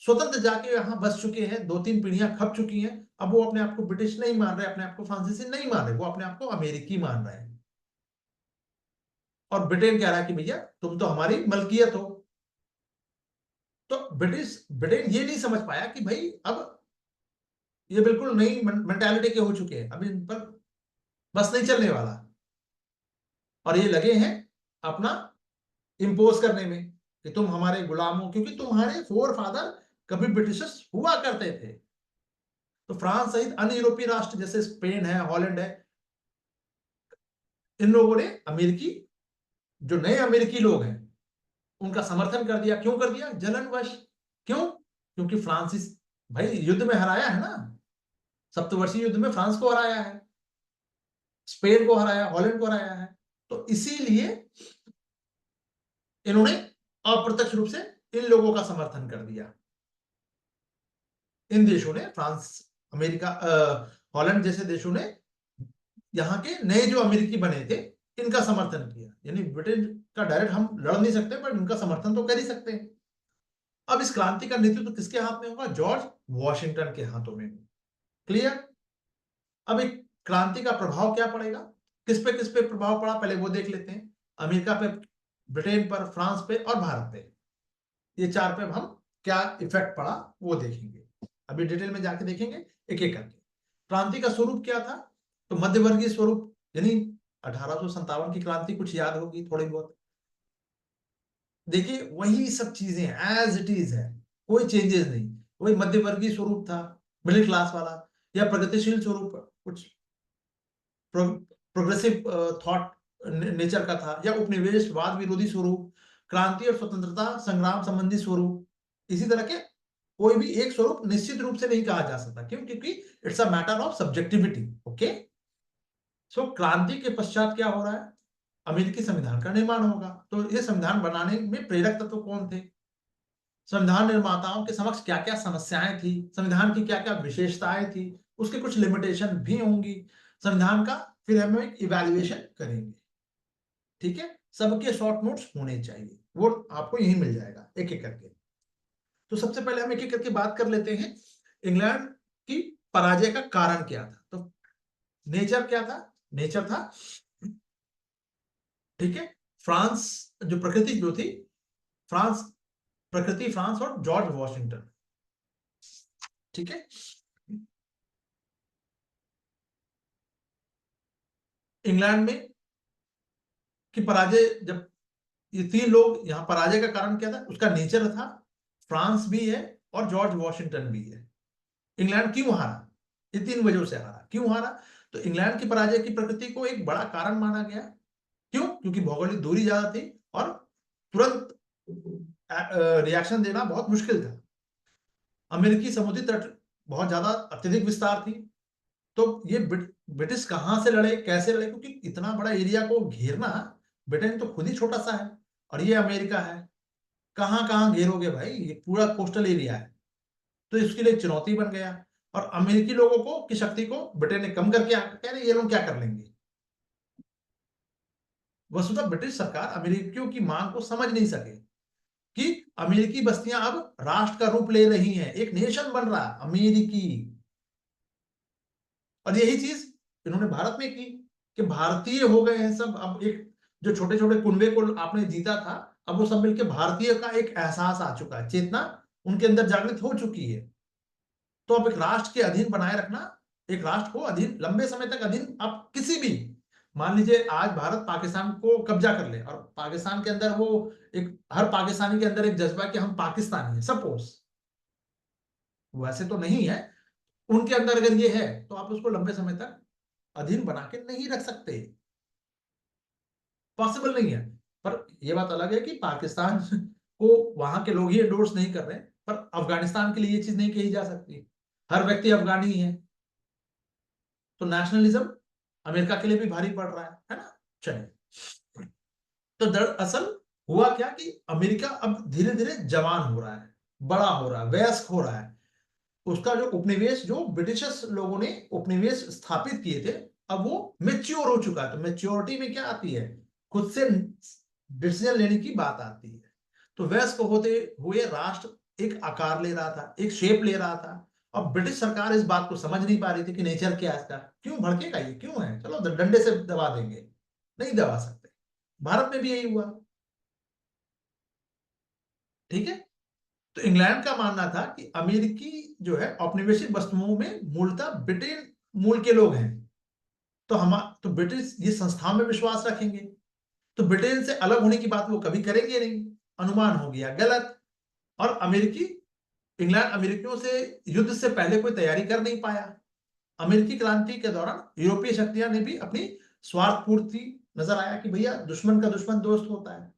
स्वतंत्र जाके यहां बस चुके हैं, 2-3 पीढ़ियां खप चुकी हैं। अब वो अपने आप को ब्रिटिश नहीं मान रहे, अपने आप को फ्रांसीसी नहीं मान रहे, वो अपने आप को अमेरिकी मान रहे हैं। और ब्रिटेन कह रहा है कि भैया तुम तो हमारी मलकियत हो। तो ब्रिटेन ये नहीं समझ पाया कि भाई अब ये बिल्कुल नई मेंटालिटी के हो चुके हैं, अब इन पर बस नहीं चलने वाला, और ये लगे हैं अपना इंपोज करने में कि तुम हमारे गुलाम हो, क्योंकि तुम्हारे फोर फादर कभी ब्रिटिशर्स हुआ करते थे। तो फ्रांस सहित अन्य यूरोपीय राष्ट्र जैसे स्पेन है, हॉलैंड है, इन लोगों ने अमेरिकी, जो नए अमेरिकी लोग हैं, उनका समर्थन कर दिया। क्यों कर दिया? जलनवश। क्यों? क्योंकि फ्रांसिस भाई युद्ध में हराया है ना, सप्तवर्षीय युद्ध में फ्रांस को हराया है, स्पेन को हराया, हॉलैंड को हराया है। तो इसीलिए इन्होंने अप्रत्यक्ष रूप से इन लोगों का समर्थन कर दिया। इन देशों ने, फ्रांस, अमेरिका, हॉलैंड जैसे देशों ने यहाँ के नए जो अमेरिकी बने थे इनका समर्थन किया। यानी ब्रिटेन का डायरेक्ट हम लड़ नहीं सकते, पर इनका समर्थन तो कर ही सकते हैं। अब इस क्रांति का नेतृत्व किसके हाथ में होगा? जॉर्ज वॉशिंगटन के हाथों में। क्लियर? अब एक क्रांति का प्रभाव क्या पड़ेगा, किस पे प्रभाव पड़ा, पहले वो देख लेते हैं। अमेरिका पे, ब्रिटेन पर, फ्रांस पे और भारत पे, ये 4 पे हम क्या इफेक्ट पड़ा वो देखेंगे। अभी डिटेल में जाके देखेंगे एक एक करके। क्रांति का स्वरूप क्या था? तो मध्यवर्गीय स्वरूप, यानी 1857 की क्रांति कुछ याद होगी थोड़ी बहुत। देखिए वही सब चीजें एज इट इज है, कोई चेंजेस नहीं। वही मध्यवर्गीय स्वरूप था, मिडिल क्लास वाला, या प्रगतिशील स्वरूप, कुछ प्रोग्रेसिव थॉट नेचर का था, या उपनिवेशवाद विरोधी स्वरूप, क्रांति और स्वतंत्रता संग्राम संबंधी स्वरूप। इसी तरह के कोई भी एक स्वरूप निश्चित रूप से नहीं कहा जा सकता। क्यों? क्योंकि it's a matter of subjectivity. Okay, so क्रांति के पश्चात क्या हो रहा है? अमेरिकी संविधान का निर्माण होगा। तो ये संविधान बनाने में प्रेरक तत्व कौन थे? संविधान निर्माताओं के समक्ष क्या क्या समस्याएं थी, संविधान की क्या क्या विशेषताएं थी, उसके कुछ लिमिटेशन भी होंगी संविधान का, फिर हम एक इवैल्यूएशन करेंगे। ठीक है, सबके शॉर्ट नोट्स होने चाहिए, वो आपको यही मिल जाएगा एक एक करके। तो सबसे पहले हम एक एक करके बात कर लेते हैं, इंग्लैंड की पराजय का कारण क्या था। तो नेचर क्या था? नेचर था, ठीक है, फ्रांस, जो प्रकृति जो थी, फ्रांस, प्रकृति फ्रांस और जॉर्ज वॉशिंगटन। ठीक है, इंग्लैंड में की पराजय, जब ये तीन लोग, यहां पराजय का कारण क्या था? उसका नेचर था, फ्रांस भी है और जॉर्ज वॉशिंगटन भी है। इंग्लैंड क्यों हारा? ये तीन वजहों से हारा। क्यों हारा? तो इंग्लैंड की पराजय की प्रकृति को एक बड़ा कारण माना गया। क्यों? क्योंकि भौगोलिक दूरी ज्यादा थी और तुरंत रिएक्शन देना बहुत मुश्किल था। अमेरिकी समुद्री तट बहुत ज्यादा अत्यधिक विस्तार थी। तो ये ब्रिटिश कहां से लड़े, कैसे लड़े? क्योंकि इतना बड़ा एरिया को घेरना, ब्रिटेन तो खुद ही छोटा सा है और ये अमेरिका है, कहां कहां घेरोगे भाई? ये पूरा कोस्टल एरिया है। तो इसके लिए चुनौती बन गया। और अमेरिकी लोगों को की शक्ति को ब्रिटेन ने कम करके कह रहे ये लोग क्या कर लेंगे। वस्तुतः ब्रिटिश सरकार अमेरिकियों की मांग को समझ नहीं सके कि अमेरिकी बस्तियां अब राष्ट्र का रूप ले रही हैं, एक नेशन बन रहा अमेरिकी। और यही चीज इन्होंने भारत में की कि भारतीय हो गए हैं सब। अब एक जो छोटे छोटे कुनबे को आपने जीता था, अब वो सब मिलकर भारतीय का एक एहसास आ चुका है, चेतना उनके अंदर जागृत हो चुकी है। तो अब एक राष्ट्र के अधीन बनाए रखना, एक राष्ट्र को अधीन, लंबे समय तक अधीन, आप किसी भी, मान लीजिए आज भारत पाकिस्तान को कब्जा कर ले और पाकिस्तान के अंदर वो एक, हर पाकिस्तानी के अंदर एक जज्बा कि हम पाकिस्तानी हैं, सपोज, वैसे तो नहीं है, उनके अंदर अगर ये है तो आप उसको लंबे समय तक अधीन बना के नहीं रख सकते, पॉसिबल नहीं है। पर यह बात अलग है कि पाकिस्तान को वहां के लोग ही एंडोर्स नहीं कर रहे, पर अफगानिस्तान के लिए ये चीज नहीं कही जा सकती, हर व्यक्ति अफगानी है। तो नेशनलिज्म अमेरिका के लिए भी भारी पड़ रहा है ना। चलिए, तो दरअसल हुआ क्या कि अमेरिका अब धीरे धीरे जवान हो रहा है, बड़ा हो रहा है, वयस्क हो रहा है। उसका जो उपनिवेश, जो ब्रिटिशर्स लोगों ने उपनिवेश स्थापित किए थे, अब वो मेच्योर हो चुका है। तो मेच्योरिटी में क्या आती है? खुद से डिसीजन लेने की बात आती है। तो वयस्क होते हुए राष्ट्र एक आकार ले रहा था, एक शेप ले रहा था। अब ब्रिटिश सरकार इस बात को समझ नहीं पा रही थी कि नेचर क्या है इसका, क्यों भड़केगा ये, क्यों है, चलो डंडे से दबा देंगे। नहीं दबा सकते। भारत में भी यही हुआ। ठीक है, तो इंग्लैंड का मानना था कि अमेरिकी जो है औपनिवेशिक वस्तुओं में मूलतः ब्रिटेन मूल के लोग हैं। तो हम, तो ब्रिटिश ये संस्थाओं में विश्वास रखेंगे, तो ब्रिटेन से अलग होने की बात वो कभी करेंगे नहीं। अनुमान हो गया गलत। और अमेरिकी, इंग्लैंड अमेरिकियों से युद्ध से पहले कोई तैयारी कर नहीं पाया। अमेरिकी क्रांति के दौरान यूरोपीय शक्तियां ने भी अपनी स्वार्थ पूर्ति, नजर आया कि भैया दुश्मन का दुश्मन दोस्त होता है।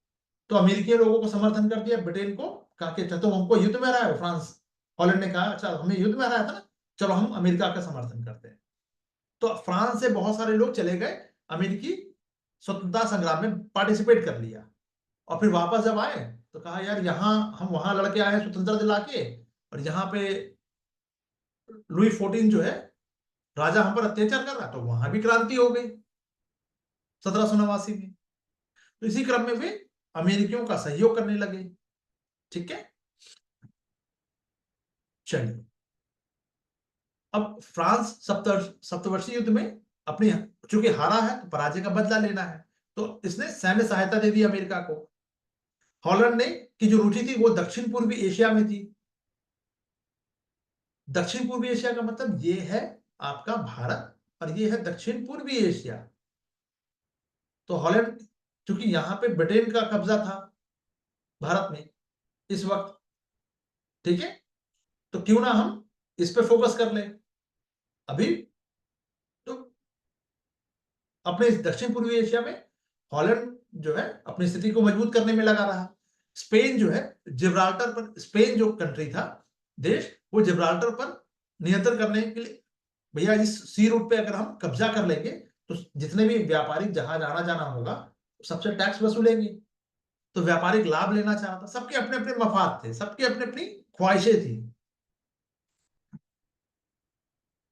तो अमेरिकी लोगों को समर्थन कर दिया, ब्रिटेन को कहा कि अच्छा तुम हमको युद्ध में हराए हो, फ्रांस हॉलैंड ने कहा अच्छा हमें युद्ध में हराया था ना, चलो हम अमेरिका का समर्थन करते हैं। तो फ्रांस से बहुत सारे लोग चले गए, अमेरिकी स्वतंत्रता संग्राम में पार्टिसिपेट कर लिया। और फिर वापस जब आए तो कहा यार यहाँ हम वहां लड़के आए हैं स्वतंत्रता दिला के, और यहाँ पे लुई 14 जो है राजा हम पर अत्याचार कर रहा, तो वहां भी क्रांति हो गई 1789 में। तो इसी क्रम में वे अमेरिकियों का सहयोग करने लगे। ठीक है, चलिए, अब फ्रांस सप्तवर्षीय युद्ध में अपनी, चूंकि हारा है तो पराजय का बदला लेना है, तो इसने सैन्य सहायता दे दी अमेरिका को। हॉलैंड ने की जो रुचि थी वो दक्षिण पूर्वी एशिया में थी, दक्षिण पूर्वी एशिया का मतलब ये है आपका भारत और ये है दक्षिण पूर्वी एशिया। तो हॉलैंड, क्योंकि यहां पे ब्रिटेन का कब्जा था भारत में इस वक्त, ठीक है, तो क्यों ना हम इस पे फोकस कर लें अभी। तो अपने दक्षिण पूर्वी एशिया में हॉलैंड जो है अपनी स्थिति को मजबूत करने में लगा रहा। स्पेन जो है जिब्राल्टर पर, स्पेन जो कंट्री था देश, वो जिब्राल्टर पर नियंत्रण करने के लिए, भैया इस सी रूट पे अगर हम कब्जा कर लेंगे तो जितने भी व्यापारिक जहाज आना जाना होगा सबसे टैक्स वसूलेंगे। तो व्यापारिक लाभ लेना चाह रहा था, सबके अपने अपने मफाद थे, सबके अपने अपनी ख्वाहिशें थी।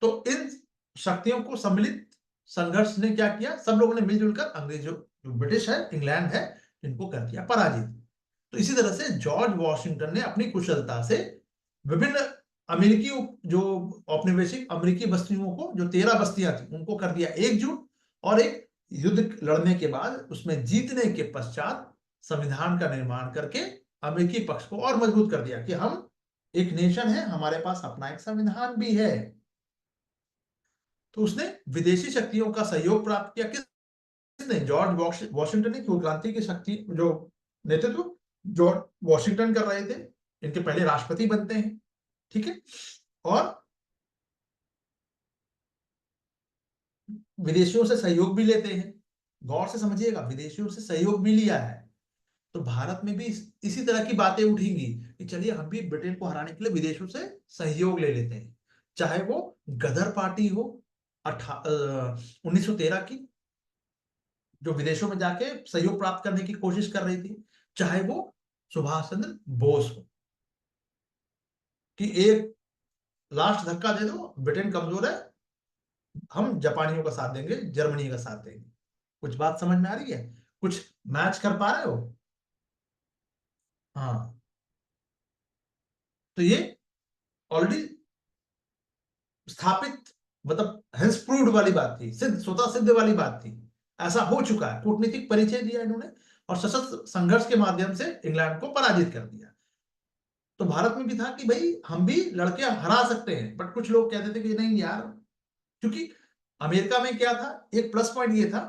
तो इन शक्तियों को सम्मिलित संघर्ष ने क्या किया, सब लोगों ने मिलजुल कर अंग्रेजों, जो ब्रिटिश है, इंग्लैंड है, इनको कर दिया पराजित। तो इसी तरह से जॉर्ज वॉशिंगटन ने अपनी कुशलता से विभिन्न अमेरिकी जो औपनिवेशिक अमेरिकी बस्तियों को, जो 13 बस्तियां थी, उनको कर दिया एकजुट, और एक युद्ध लड़ने के बाद उसमें जीतने के पश्चात संविधान का निर्माण करके अमेरिकी पक्ष को और मजबूत कर दिया कि हम एक नेशन है, हमारे पास अपना एक संविधान भी है। तो उसने विदेशी शक्तियों का सहयोग प्राप्त किया। किसने? जॉर्ज वॉशिंगटन ने। क्यों? क्रांति की शक्ति जो नेतृत्व जॉर्ज वॉशिंगटन कर रहे थे, इनके पहले राष्ट्रपति बनते हैं, ठीक है, और विदेशियों से सहयोग भी लेते हैं। गौर से समझिएगा, विदेशियों से सहयोग भी लिया है। तो भारत में भी इसी तरह की बातें उठेंगी कि चलिए हम भी ब्रिटेन को हराने के लिए विदेशों से सहयोग ले लेते हैं, चाहे वो गदर पार्टी हो 1913 की, जो विदेशों में जाके सहयोग प्राप्त करने की कोशिश कर रही थी, चाहे वो सुभाष चंद्र बोस हो कि एक लास्ट धक्का दे दो, ब्रिटेन कमजोर है, हम जापानियों का साथ देंगे, जर्मनी का साथ देंगे। कुछ बात समझ में आ रही है? कुछ मैच कर पा रहे हो? हाँ। तो ये ऑलरेडी स्थापित, मतलब हेंस प्रूव्ड वाली बात थी, सिद्ध, स्वतः सिद्ध वाली बात थी। ऐसा हो चुका है, कूटनीतिक परिचय दिया इन्होंने और सशस्त्र संघर्ष के माध्यम से इंग्लैंड को पराजित कर दिया। तो भारत में भी था कि भाई हम भी लड़के हरा सकते हैं, बट कुछ लोग कहते थे कि नहीं यार, क्योंकि अमेरिका में क्या था, एक प्लस पॉइंट ये था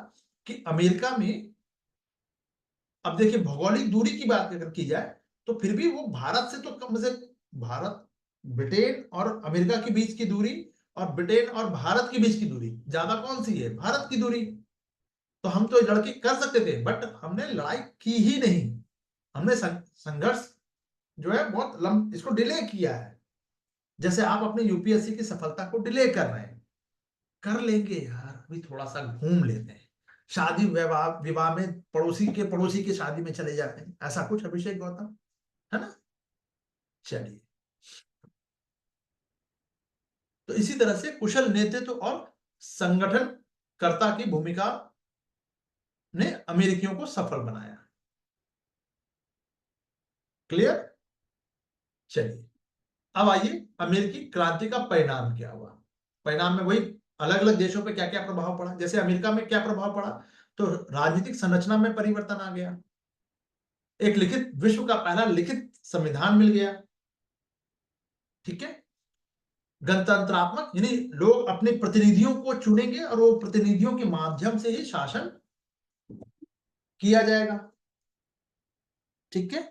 कि अमेरिका में, अब देखिए भौगोलिक दूरी की बात अगर की जाए तो फिर भी वो भारत से तो कम से, भारत, ब्रिटेन और अमेरिका के बीच की दूरी और ब्रिटेन और भारत के बीच की दूरी ज्यादा कौन सी है? भारत की दूरी। तो हम तो लड़के कर सकते थे, बट हमने लड़ाई की ही नहीं, हमने संघर्ष जो है बहुत इसको डिले किया है। जैसे आप अपने यूपीएससी की सफलता को डिले कर रहे हैं, कर लेंगे यार, अभी थोड़ा सा घूम लेते हैं, शादी विवाह विवाह में पड़ोसी के शादी में चले जाते हैं, ऐसा कुछ अभिषेक गौतम, है ना? चलिए, तो इसी तरह से कुशल नेतृत्व और संगठनकर्ता की भूमिका ने अमेरिकियों को सफल बनाया। क्लियर? चलिए, अब आइए अमेरिकी क्रांति का परिणाम क्या हुआ। परिणाम में वही अलग अलग देशों पे क्या क्या प्रभाव पड़ा। जैसे अमेरिका में क्या प्रभाव पड़ा, तो राजनीतिक संरचना में परिवर्तन आ गया, एक लिखित, विश्व का पहला लिखित संविधान मिल गया, ठीक है, गणतंत्रात्मक, यानी लोग अपने प्रतिनिधियों को चुनेंगे और वो प्रतिनिधियों के माध्यम से ही शासन किया जाएगा, ठीक है,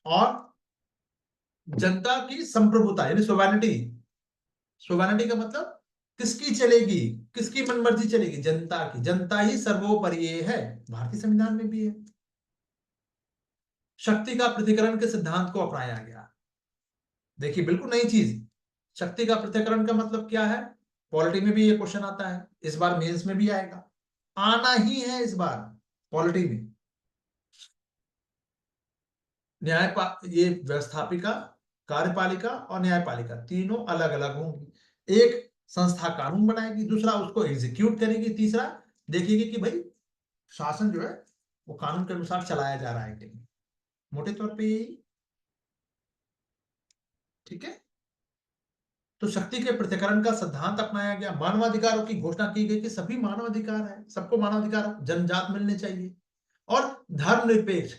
और जनता की संप्रभुता यानी सोवेनिटी। सोवेनिटी का मतलब किसकी चलेगी, किसकी मनमर्जी चलेगी? जनता की, जनता ही सर्वोपरि है, भारतीय संविधान में भी है। शक्ति का पृथक्करण के सिद्धांत को अपनाया गया। देखिए बिल्कुल नई चीज, शक्ति का पृथक्करण का मतलब क्या है? पॉलिटी में भी ये क्वेश्चन आता है, इस बार मेंस में भी आएगा, आना ही है इस बार पॉलिटी में। ये व्यवस्थापिका, कार्यपालिका और न्यायपालिका तीनों अलग अलग होंगी। एक संस्था कानून बनाएगी, दूसरा उसको एग्जीक्यूट करेगी, तीसरा देखेगी कि भाई शासन जो है वो कानून के अनुसार चलाया जा रहा है कि नहीं। मोटे तौर पे यही, ठीक है। तो शक्ति के पृथक्करण का सिद्धांत अपनाया गया, मानवाधिकारों की घोषणा की गई कि सभी मानवाधिकार है, सबको मानवाधिकार, जन्मजात मिलने चाहिए, और धर्मनिरपेक्ष,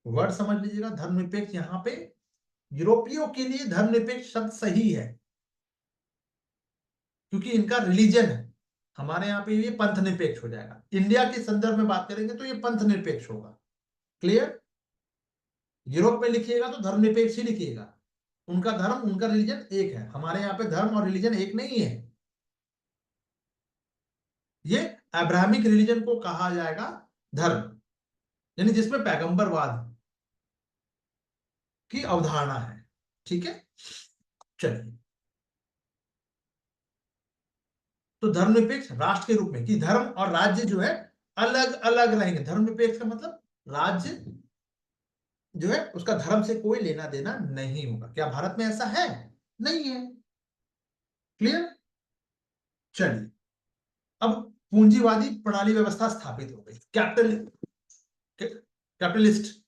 वर्ड समझ लीजिएगा, धर्मनिरपेक्ष यहाँ पे यूरोपियों के लिए धर्मनिरपेक्ष शब्द सही है, क्योंकि इनका रिलीजन है। हमारे यहाँ पे ये पंथ निरपेक्ष हो जाएगा। इंडिया के संदर्भ में बात करेंगे तो ये पंथ निरपेक्ष होगा। क्लियर? यूरोप में लिखिएगा तो धर्मनिरपेक्ष ही लिखिएगा। उनका धर्म, उनका रिलीजन एक है। हमारे यहाँ पे धर्म और रिलीजन एक नहीं है। ये अब्राहमिक रिलीजन को कहा जाएगा धर्म, यानी जिसमें पैगंबरवाद की अवधारणा है। ठीक है, चलिए। तो धर्मनिरपेक्ष राष्ट्र के रूप में, कि धर्म और राज्य जो है अलग अलग रहेंगे। धर्मनिरपेक्ष का मतलब राज्य जो है उसका धर्म से कोई लेना देना नहीं होगा। क्या भारत में ऐसा है? नहीं है। क्लियर? चलिए, अब पूंजीवादी प्रणाली व्यवस्था स्थापित हो गई। कैपिटलिस्ट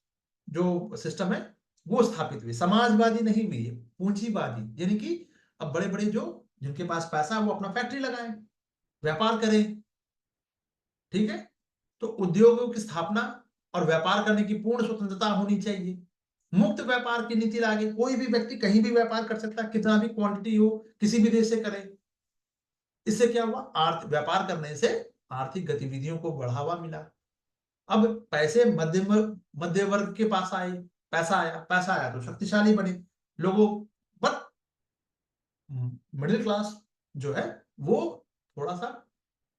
जो सिस्टम है वो स्थापित हुई, समाजवादी नहीं हुई, पूंजीवादी। यानी कि अब बड़े बड़े जो जिनके पास पैसा है वो अपना फैक्ट्री लगाएं, व्यापार करें। ठीक है, तो उद्योगों की स्थापना और व्यापार करने की पूर्ण स्वतंत्रता होनी चाहिए। मुक्त व्यापार की नीति लागे। कोई भी व्यक्ति कहीं भी व्यापार कर सकता है, कितना भी क्वांटिटी हो, किसी भी देश से करे। इससे क्या हुआ? व्यापार करने से आर्थिक गतिविधियों को बढ़ावा मिला। अब पैसे मध्य वर्ग के पास आए, पैसा आया तो शक्तिशाली बने लोगों। पर मिडिल क्लास जो है वो थोड़ा सा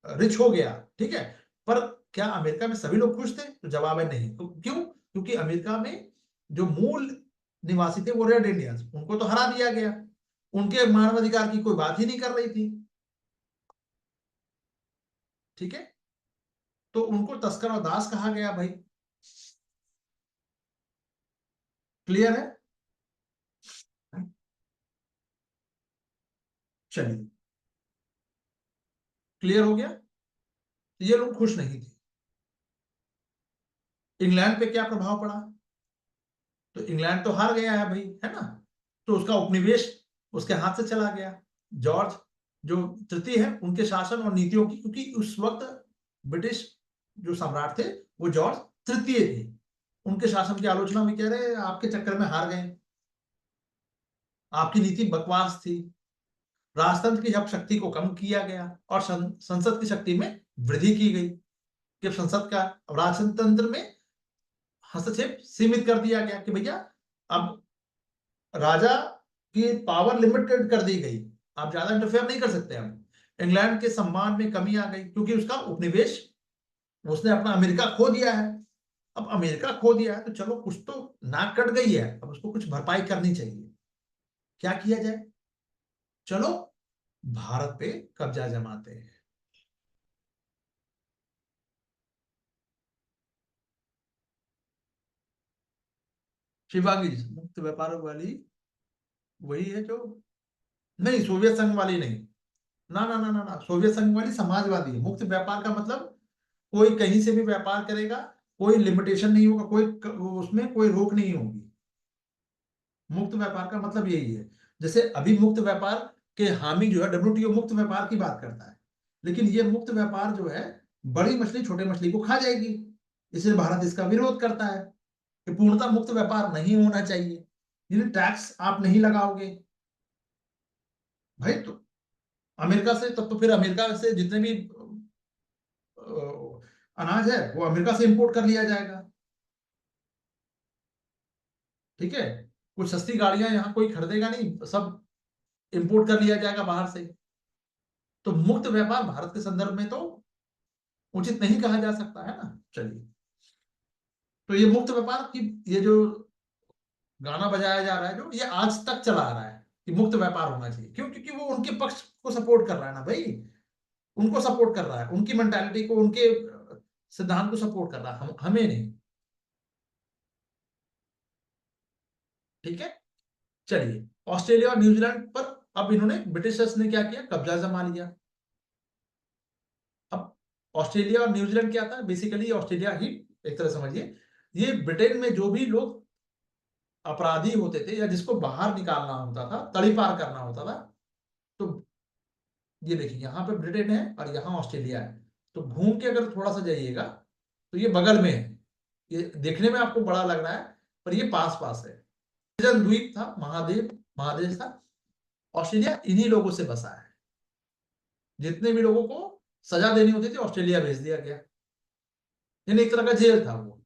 रिच हो गया। ठीक है, पर क्या अमेरिका में सभी लोग खुश थे? तो जवाब है नहीं। तो क्यों? क्योंकि अमेरिका में जो मूल निवासी थे वो रेड इंडियंस, उनको तो हरा दिया गया। उनके मानवाधिकार की कोई बात ही नहीं कर रही थी। ठीक है, तो उनको तस्कर और दास कहा गया भाई। क्लियर है? चलिए, क्लियर हो गया। ये लोग खुश नहीं थे। इंग्लैंड पे क्या प्रभाव पड़ा? तो इंग्लैंड तो हार गया है भाई, है ना? तो उसका उपनिवेश उसके हाथ से चला गया। जॉर्ज जो तृतीय है, उनके शासन और नीतियों की, क्योंकि उस वक्त ब्रिटिश जो सम्राट थे वो जॉर्ज तृतीय थे, उनके शासन की आलोचना में कह रहे आपके चक्कर में हार गए, आपकी नीति बकवास थी। राजतंत्र की जब शक्ति को कम किया गया और संसद की शक्ति में वृद्धि की गई, कि संसद का राजतंत्र में हस्तक्षेप सीमित कर दिया गया, कि भैया अब राजा की पावर लिमिटेड कर दी गई, आप ज्यादा इंटरफेयर नहीं कर सकते। अब इंग्लैंड के सम्मान में कमी आ गई, क्योंकि उसका उपनिवेश, उसने अपना अमेरिका खो दिया है। अब अमेरिका खो दिया है तो चलो कुछ तो नाक कट गई है, अब उसको कुछ भरपाई करनी चाहिए। क्या किया जाए? चलो भारत पे कब्जा जमाते हैं। शिवांगी जी, मुक्त व्यापार वाली वही है जो, नहीं सोवियत संघ वाली नहीं। ना ना ना ना ना, सोवियत संघ वाली समाजवादी है। मुक्त व्यापार का मतलब कोई कहीं से भी व्यापार करेगा, कोई लिमिटेशन नहीं होगा, उसमें कोई रोक नहीं होगी। मुक्त व्यापार का मतलब यही है। जैसे अभी मुक्त व्यापार के हामी जो है WTO मुक्त व्यापार की बात करता है, लेकिन ये मुक्त व्यापार जो है बड़ी मछली छोटे मछली को खा जाएगी। इसलिए भारत इसका विरोध करता है कि पूर्णतः मुक्त व्यापार नहीं होना चाहिए, यानी टैक्स आप नहीं लगाओगे भाई। तो अमेरिका से, तब तो फिर अमेरिका से जितने भी अनाज है वो अमेरिका से इंपोर्ट कर लिया जाएगा। ठीक है, कुछ सस्ती गाड़ियां यहाँ कोई खरीदेगा नहीं, सब इंपोर्ट कर लिया जाएगा बाहर से। तो मुक्त व्यापार भारत के संदर्भ में तो उचित नहीं कहा जा सकता है ना। चलिए, तो ये मुक्त व्यापार की ये जो गाना बजाया जा रहा है, जो ये आज तक चला आ रहा है कि मुक्त व्यापार होना चाहिए। क्यों? क्योंकि वो उनके पक्ष को सपोर्ट कर रहा है ना भाई, उनको सपोर्ट कर रहा है, उनकी मेंटालिटी को, उनके सिद्धांत को सपोर्ट कर रहा है, हमें नहीं। ठीक है, चलिए। ऑस्ट्रेलिया और न्यूजीलैंड पर अब इन्होंने, ब्रिटिशर्स ने क्या किया? कब्जा जमा लिया। अब ऑस्ट्रेलिया और न्यूजीलैंड क्या था? बेसिकली ऑस्ट्रेलिया ही एक तरह समझिए, ये ब्रिटेन में जो भी लोग अपराधी होते थे या जिसको बाहर निकालना होता था, तड़ी पार करना होता था, तो ये देखिए यहाँ पे ब्रिटेन है और यहाँ ऑस्ट्रेलिया है। तो घूम के अगर थोड़ा सा जाइएगा तो ये बगल में है। ये देखने में आपको बड़ा लग रहा है पर ये पास पास है। द्वीप था, महादेश था। ऑस्ट्रेलिया इन्हीं लोगों से बसा है। जितने भी लोगों को सजा देनी होती थी ऑस्ट्रेलिया भेज दिया गया, यानी एक तरह का जेल था वो।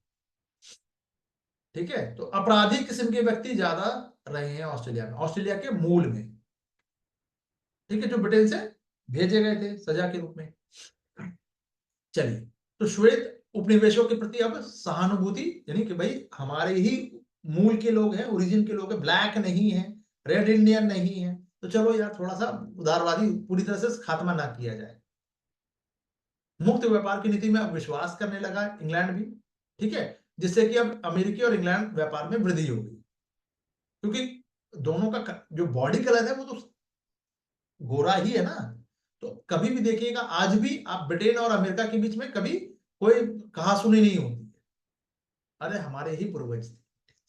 ठीक है, तो अपराधी किस्म के व्यक्ति ज्यादा रहे हैं ऑस्ट्रेलिया में, ऑस्ट्रेलिया के मूल में। ठीक है, जो ब्रिटेन से भेजे गए थे सजा के रूप में। चलिए, तो श्वेत उपनिवेशों के प्रति अब सहानुभूति, यानी कि भाई हमारे ही मूल के लोग हैं, ओरिजिन के लोग हैं, ब्लैक नहीं है, रेड इंडियन नहीं है, तो चलो यार थोड़ा सा उदारवादी पूरी तरह से खात्मा ना किया जाए। मुक्त व्यापार की नीति में अब विश्वास करने लगा इंग्लैंड भी। ठीक है, जिससे कि अब अमेरिकी और इंग्लैंड व्यापार में वृद्धि होगी, क्योंकि दोनों का जो बॉडी कलर है वो तो गोरा ही है ना। तो कभी भी देखिएगा, आज भी आप ब्रिटेन और अमेरिका के बीच में कभी कोई कहा सुनी नहीं होती है, अरे हमारे ही पूर्वज थे,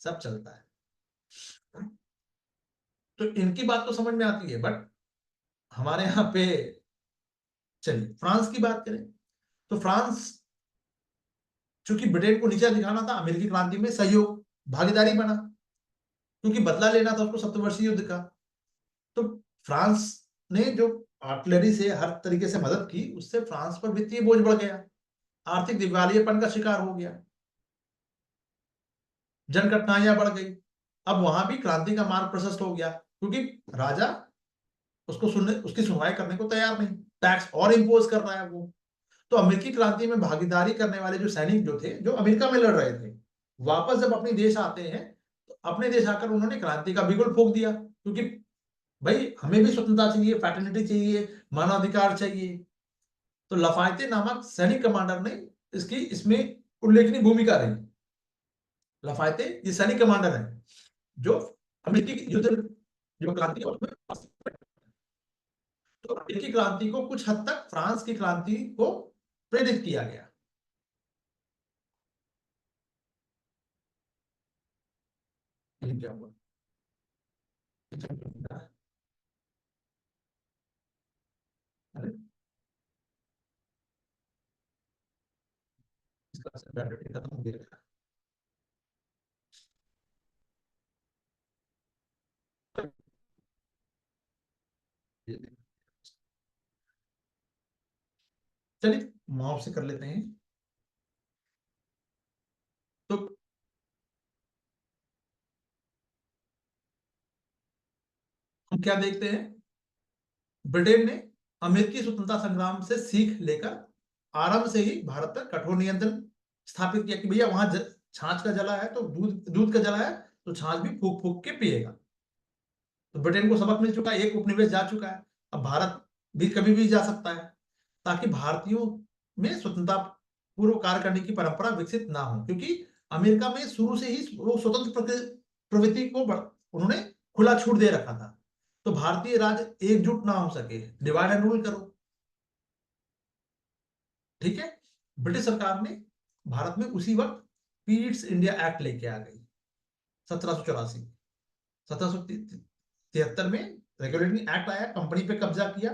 सब चलता है। तो इनकी बात तो समझ में आती है, बट हमारे यहाँ पे, चलिए फ्रांस की बात करें, तो फ्रांस चूंकि ब्रिटेन को नीचा दिखाना था, अमेरिकी क्रांति में सहयोग भागीदारी बना, क्योंकि बदला लेना था उसको सप्तवर्षीय युद्ध का। तो फ्रांस ने जो आर्टिलरी से हर तरीके से मदद की, उससे फ्रांस पर वित्तीय बोझ बढ़ गया, आर्थिक दिवालियेपन का शिकार हो गया, जन कठिनाइयां बढ़ गई। अब वहां भी क्रांति का मार्ग प्रशस्त हो गया, क्योंकि राजा उसकी सुनवाई करने को तैयार नहीं, टैक्स और इम्पोज कर रहा है वो। तो अमेरिकी क्रांति में भागीदारी करने वाले जो सैनिक जो थे, जो अमेरिका में लड़ रहे थे, वापस जब अपने देश आते हैं, तो अपने देश आकर उन्होंने क्रांति का बिगुल फूंक दिया, क्योंकि भाई हमें भी स्वतंत्रता चाहिए, फैटर्निटी चाहिए, मानवाधिकार चाहिए। तो लफायते नामक सैनिक कमांडर ने इसकी इसमें उल्लेखनीय भूमिका रही। लफायते ये सैनिक कमांडर है जो अमेरिकी युद्ध, जो क्रांति तो अमेरिकी क्रांति को कुछ हद तक फ्रांस की क्रांति को प्रेरित किया गया। क्या हुआ? अरे इसका बैटरी खत्म हो गया। चलिए माफ से कर लेते हैं। तो हम क्या देखते हैं, ब्रिटेन ने अमेरिकी स्वतंत्रता संग्राम से सीख लेकर आरंभ से ही भारत पर कठोर नियंत्रण स्थापित किया, कि भैया वहां छाछ का जला है तो दूध दूध का जला है, तो छाछ भी फूक फूक के पिएगा। तो ब्रिटेन को सबक मिल चुका है, एक उपनिवेश जा चुका है, अब भारत भी कभी भी जा सकता है, ताकि भारतीयों में स्वतंत्रता पूर्व कार्य करने की परंपरा विकसित ना हो, क्योंकि अमेरिका में शुरू से ही वो स्वतंत्र प्रवृत्ति को उन्होंने खुला छूट दे रखा था। तो भारतीय राज्य एकजुट ना हो सके, डिवाइड एंड रूल करो। ठीक है, ब्रिटिश सरकार ने भारत में उसी वक्त पीट्स इंडिया एक्ट लेके आ गई, 1784। 1773 में रेगुलेटरी एक्ट आया, कंपनी पे कब्जा किया,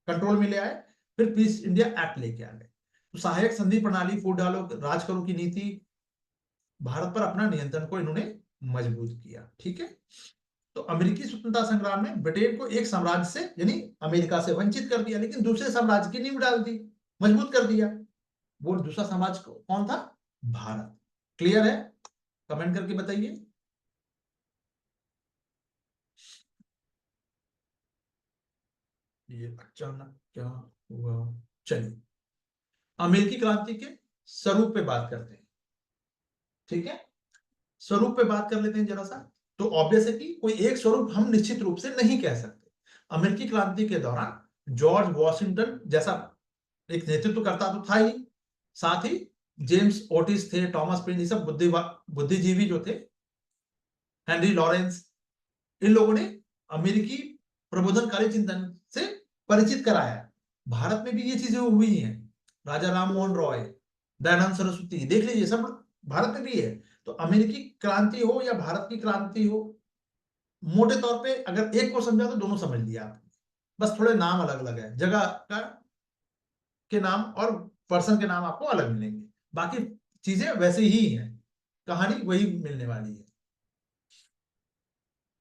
कंट्रोल में ले आए, फिर पीस इंडिया एक्ट लेके आ गए। तो सहायक संधि प्रणाली, फूट डालो राज करो की नीति, भारत पर अपना नियंत्रण को इन्होंने मजबूत किया। ठीक है, तो अमेरिकी स्वतंत्रता संग्राम में ब्रिटेन को एक साम्राज्य से, यानी अमेरिका से वंचित कर दिया, लेकिन दूसरे साम्राज्य की नींव डाल दी, मजबूत कर दिया। वो दूसरा साम्राज्य कौन था? भारत। क्लियर है? कमेंट करके बताइए। ये अचानक क्या हुआ? चलिए, अमेरिकी क्रांति के स्वरूप पे बात करते हैं। ठीक है, स्वरूप पे बात कर लेते हैं जरा सा। तो ऑब्वियस है कि कोई एक स्वरूप हम निश्चित रूप से नहीं कह सकते। अमेरिकी क्रांति के दौरान जॉर्ज वॉशिंगटन जैसा एक नेतृत्वकर्ता तो था ही, साथ ही जेम्स ओटिस थे, टॉमस पेन, ये सब बुद्धिजीवी जो थे, हेनरी लॉरेंस, इन लोगों ने अमेरिकी प्रबोधनकारी चिंतन से परिचित कराया। भारत में भी ये चीजें हुई हैं, राजा राम मोहन रॉय, दयानंद सरस्वती, देख लीजिए सब भारत में भी है। तो अमेरिकी क्रांति हो या भारत की क्रांति हो, मोटे तौर पे अगर एक को समझा तो दोनों समझ लिया आप, बस थोड़े नाम अलग अलग है, जगह का के नाम और पर्सन के नाम आपको अलग मिलेंगे, बाकी चीजें वैसे ही हैं, कहानी वही मिलने वाली है।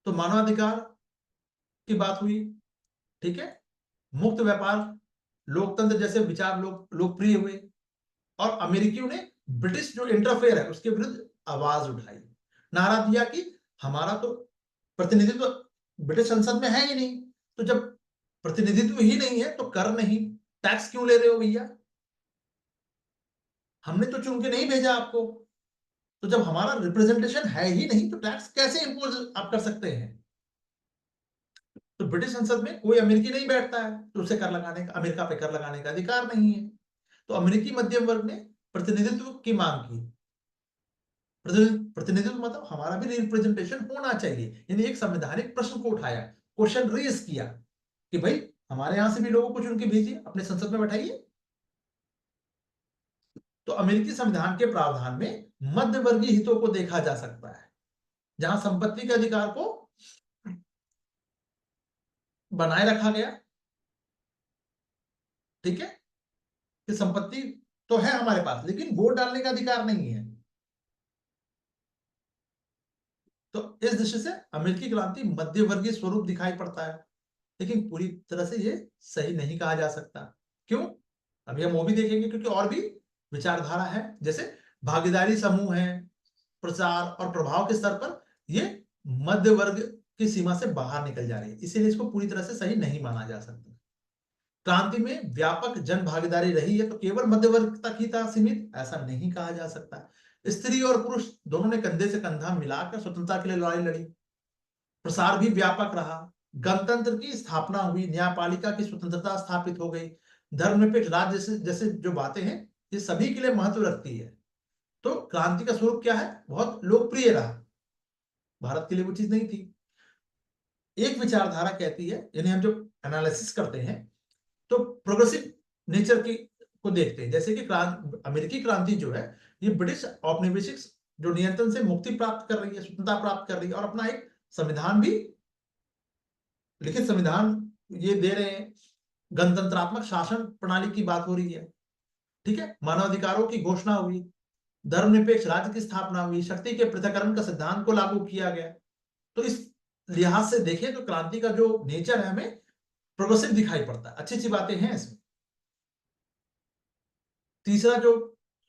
तो मानवाधिकार की बात हुई, ठीक है, मुक्त व्यापार, लोकतंत्र जैसे विचार लोकप्रिय हुए, और अमेरिकियों ने ब्रिटिश जो इंटरफेयर है उसके विरुद्ध आवाज उठाई, नारा दिया कि हमारा तो प्रतिनिधित्व ब्रिटिश संसद में है ही नहीं, तो जब प्रतिनिधित्व ही नहीं है तो कर नहीं, टैक्स क्यों ले रहे हो भैया, हमने तो चुन के नहीं भेजा आपको, तो जब हमारा रिप्रेजेंटेशन है ही नहीं तो टैक्स कैसे इंपोज आप कर सकते हैं। तो ब्रिटिश संसद में कोई अमेरिकी नहीं बैठता है तो उसे कर लगाने का, अमेरिका पे कर लगाने का अधिकार नहीं है। तो अमेरिकी मध्यम वर्ग ने प्रतिनिधित्व की मांग की। प्रतिनिधित्व मतलब हमारा भी रिप्रेजेंटेशन होना चाहिए, यानी एक संवैधानिक प्रश्न को उठाया, क्वेश्चन रेज किया कि भाई हमारे यहां से भी लोगों को चुन के भेजिए, अपने संसद में बैठाइए। तो अमेरिकी संविधान के प्रावधान में मध्यवर्गीय हितों को देखा जा सकता है, जहां संपत्ति के अधिकार को बनाए रखा गया, ठीक है, कि संपत्ति तो है हमारे पास लेकिन वोट डालने का अधिकार नहीं है। तो इस दृष्टि से अमेरिकी क्रांति मध्यवर्गीय स्वरूप दिखाई पड़ता है, लेकिन पूरी तरह से ये सही नहीं कहा जा सकता। क्यों? अभी हम वो भी देखेंगे, क्योंकि और भी विचारधारा है, जैसे भागीदारी समूह है, प्रचार और प्रभाव के स्तर पर ये मध्य वर्ग की सीमा से बाहर निकल जा रही है, इसीलिए इसको पूरी तरह से सही नहीं माना जा सकता। क्रांति में व्यापक जन भागीदारी रही है तो केवल मध्य वर्ग तक ही था सीमित, ऐसा नहीं कहा जा सकता। स्त्री और पुरुष दोनों ने कंधे से कंधा मिलाकर स्वतंत्रता के लिए लड़ाई लड़ी, प्रसार भी व्यापक रहा, गणतंत्र की स्थापना हुई, न्यायपालिका की स्वतंत्रता स्थापित हो गई, धर्मनिरपेक्ष राज्य जैसे जैसे जो बातें हैं ये सभी के लिए महत्व रखती है। तो क्रांति का स्वरूप क्या है? बहुत लोकप्रिय रहा, भारत के लिए वो चीज नहीं थी। एक विचारधारा कहती है, यानी हम जो एनालिसिस करते हैं तो प्रोग्रेसिव नेचर की को देखते हैं, जैसे कि अमेरिकी क्रांति जो है ये ब्रिटिश औपनिवेशिक जो नियंत्रण से मुक्ति प्राप्त कर रही है, स्वतंत्रता प्राप्त कर रही है, और अपना एक संविधान भी, लिखित संविधान ये दे रहे हैं, गणतंत्रात्मक शासन प्रणाली की बात हो रही है, ठीक है, मानवाधिकारों की घोषणा हुई, धर्मनिरपेक्ष राज्य की स्थापना हुई, शक्ति के पृथक्करण का सिद्धांत को लागू किया गया। तो इस लिहाज से देखें तो क्रांति का जो नेचर है हमें प्रोग्रेसिव दिखाई पड़ता है, अच्छी अच्छी बातें हैं इसमें। तीसरा जो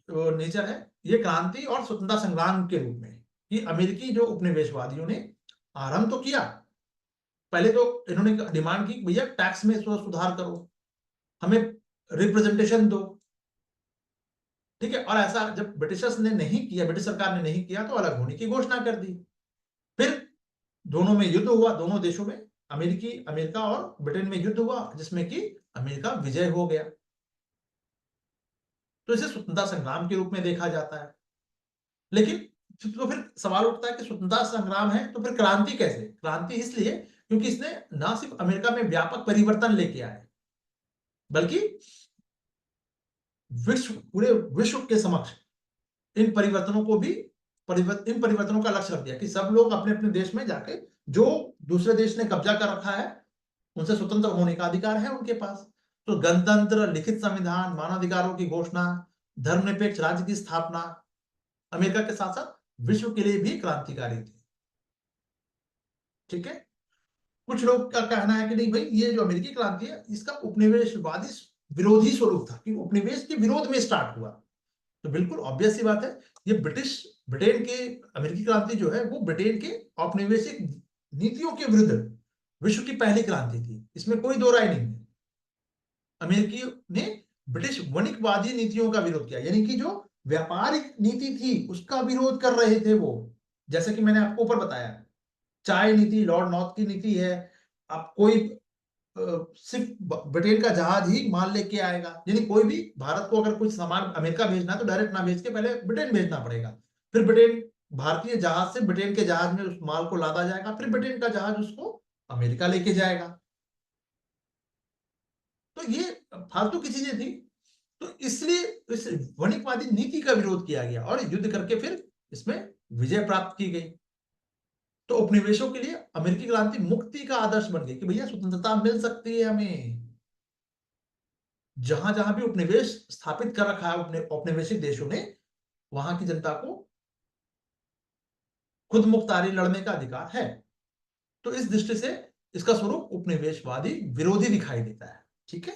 नेचर है ये क्रांति और स्वतंत्रता संग्राम के रूप में, कि अमेरिकी जो उपनिवेशवादियों ने आरंभ तो किया, पहले तो इन्होंने डिमांड की भैया टैक्स में सुधार करो, हमें रिप्रेजेंटेशन दो, ठीक है, और ऐसा जब ब्रिटिशर्स ने नहीं किया, ब्रिटिश सरकार ने नहीं किया तो अलग होने की घोषणा कर दी। फिर दोनों में युद्ध हुआ, दोनों देशों में, अमेरिका और ब्रिटेन में युद्ध हुआ जिसमें कि अमेरिका विजय हो गया। तो इसे स्वतंत्रता संग्राम के रूप में देखा जाता है। लेकिन तो फिर सवाल उठता है कि स्वतंत्रता संग्राम है तो फिर क्रांति कैसे? क्रांति इसलिए क्योंकि इसने ना सिर्फ अमेरिका में व्यापक परिवर्तन लेके आए, बल्कि पूरे विश्व के समक्ष इन परिवर्तनों को भी इन परिवर्तनों का लक्ष्य रख दिया कि सब लोग अपने अपने देश में जाके, जो दूसरे देश ने कब्जा कर रखा है उनसे स्वतंत्र होने का अधिकार है उनके पास। तो गणतंत्र, लिखित संविधान, मानवाधिकारों की घोषणा, धर्मनिरपेक्ष राज्य की स्थापना अमेरिका के साथ साथ विश्व के लिए भी क्रांतिकारी थी, ठीक है। कुछ लोग का कहना है कि नहीं भाई ये जो अमेरिकी क्रांति है इसका उपनिवेशवादी विरोधी स्वरूप था, कि उपनिवेश के विरोध में स्टार्ट हुआ। तो बिल्कुल ऑब्वियस सी बात है, ये ब्रिटेन के, अमेरिकी क्रांति जो है वो ब्रिटेन के औपनिवेशिक नीतियों के विरुद्ध विश्व की पहली क्रांति थी, इसमें कोई दो राय नहीं है। अमेरिकी ने ब्रिटिश वणिकवादी नीतियों का विरोध किया, यानी कि जो व्यापारिक नीति थी उसका विरोध कर रहे थे वो, जैसे कि मैंने आपको ऊपर बताया, चाय नीति लॉर्ड नॉर्थ की नीति है। आप कोई सिर्फ ब्रिटेन का जहाज ही माल लेके आएगा, यानी कोई भी भारत को अगर कुछ सामान अमेरिका भेजना है तो डायरेक्ट ना भेज के पहले ब्रिटेन भेजना पड़ेगा, फिर ब्रिटेन, भारतीय जहाज से ब्रिटेन के जहाज में उस माल को लादा जाएगा, फिर ब्रिटेन का जहाज उसको अमेरिका लेके जाएगा। तो ये फालतू की चीजें थी, तो इसलिए इस वणिकवादी नीति का विरोध किया गया और युद्ध करके फिर इसमें विजय प्राप्त की गई। तो उपनिवेशों के लिए अमेरिकी क्रांति मुक्ति का आदर्श बन गई कि भैया स्वतंत्रता मिल सकती है हमें। जहां जहां भी उपनिवेश स्थापित कर रखा है औपनिवेशिक देशों ने, वहां की जनता को खुद मुख्तारी लड़ने का अधिकार है। तो इस दृष्टि से इसका स्वरूप उपनिवेशवादी विरोधी दिखाई देता है। ठीक है,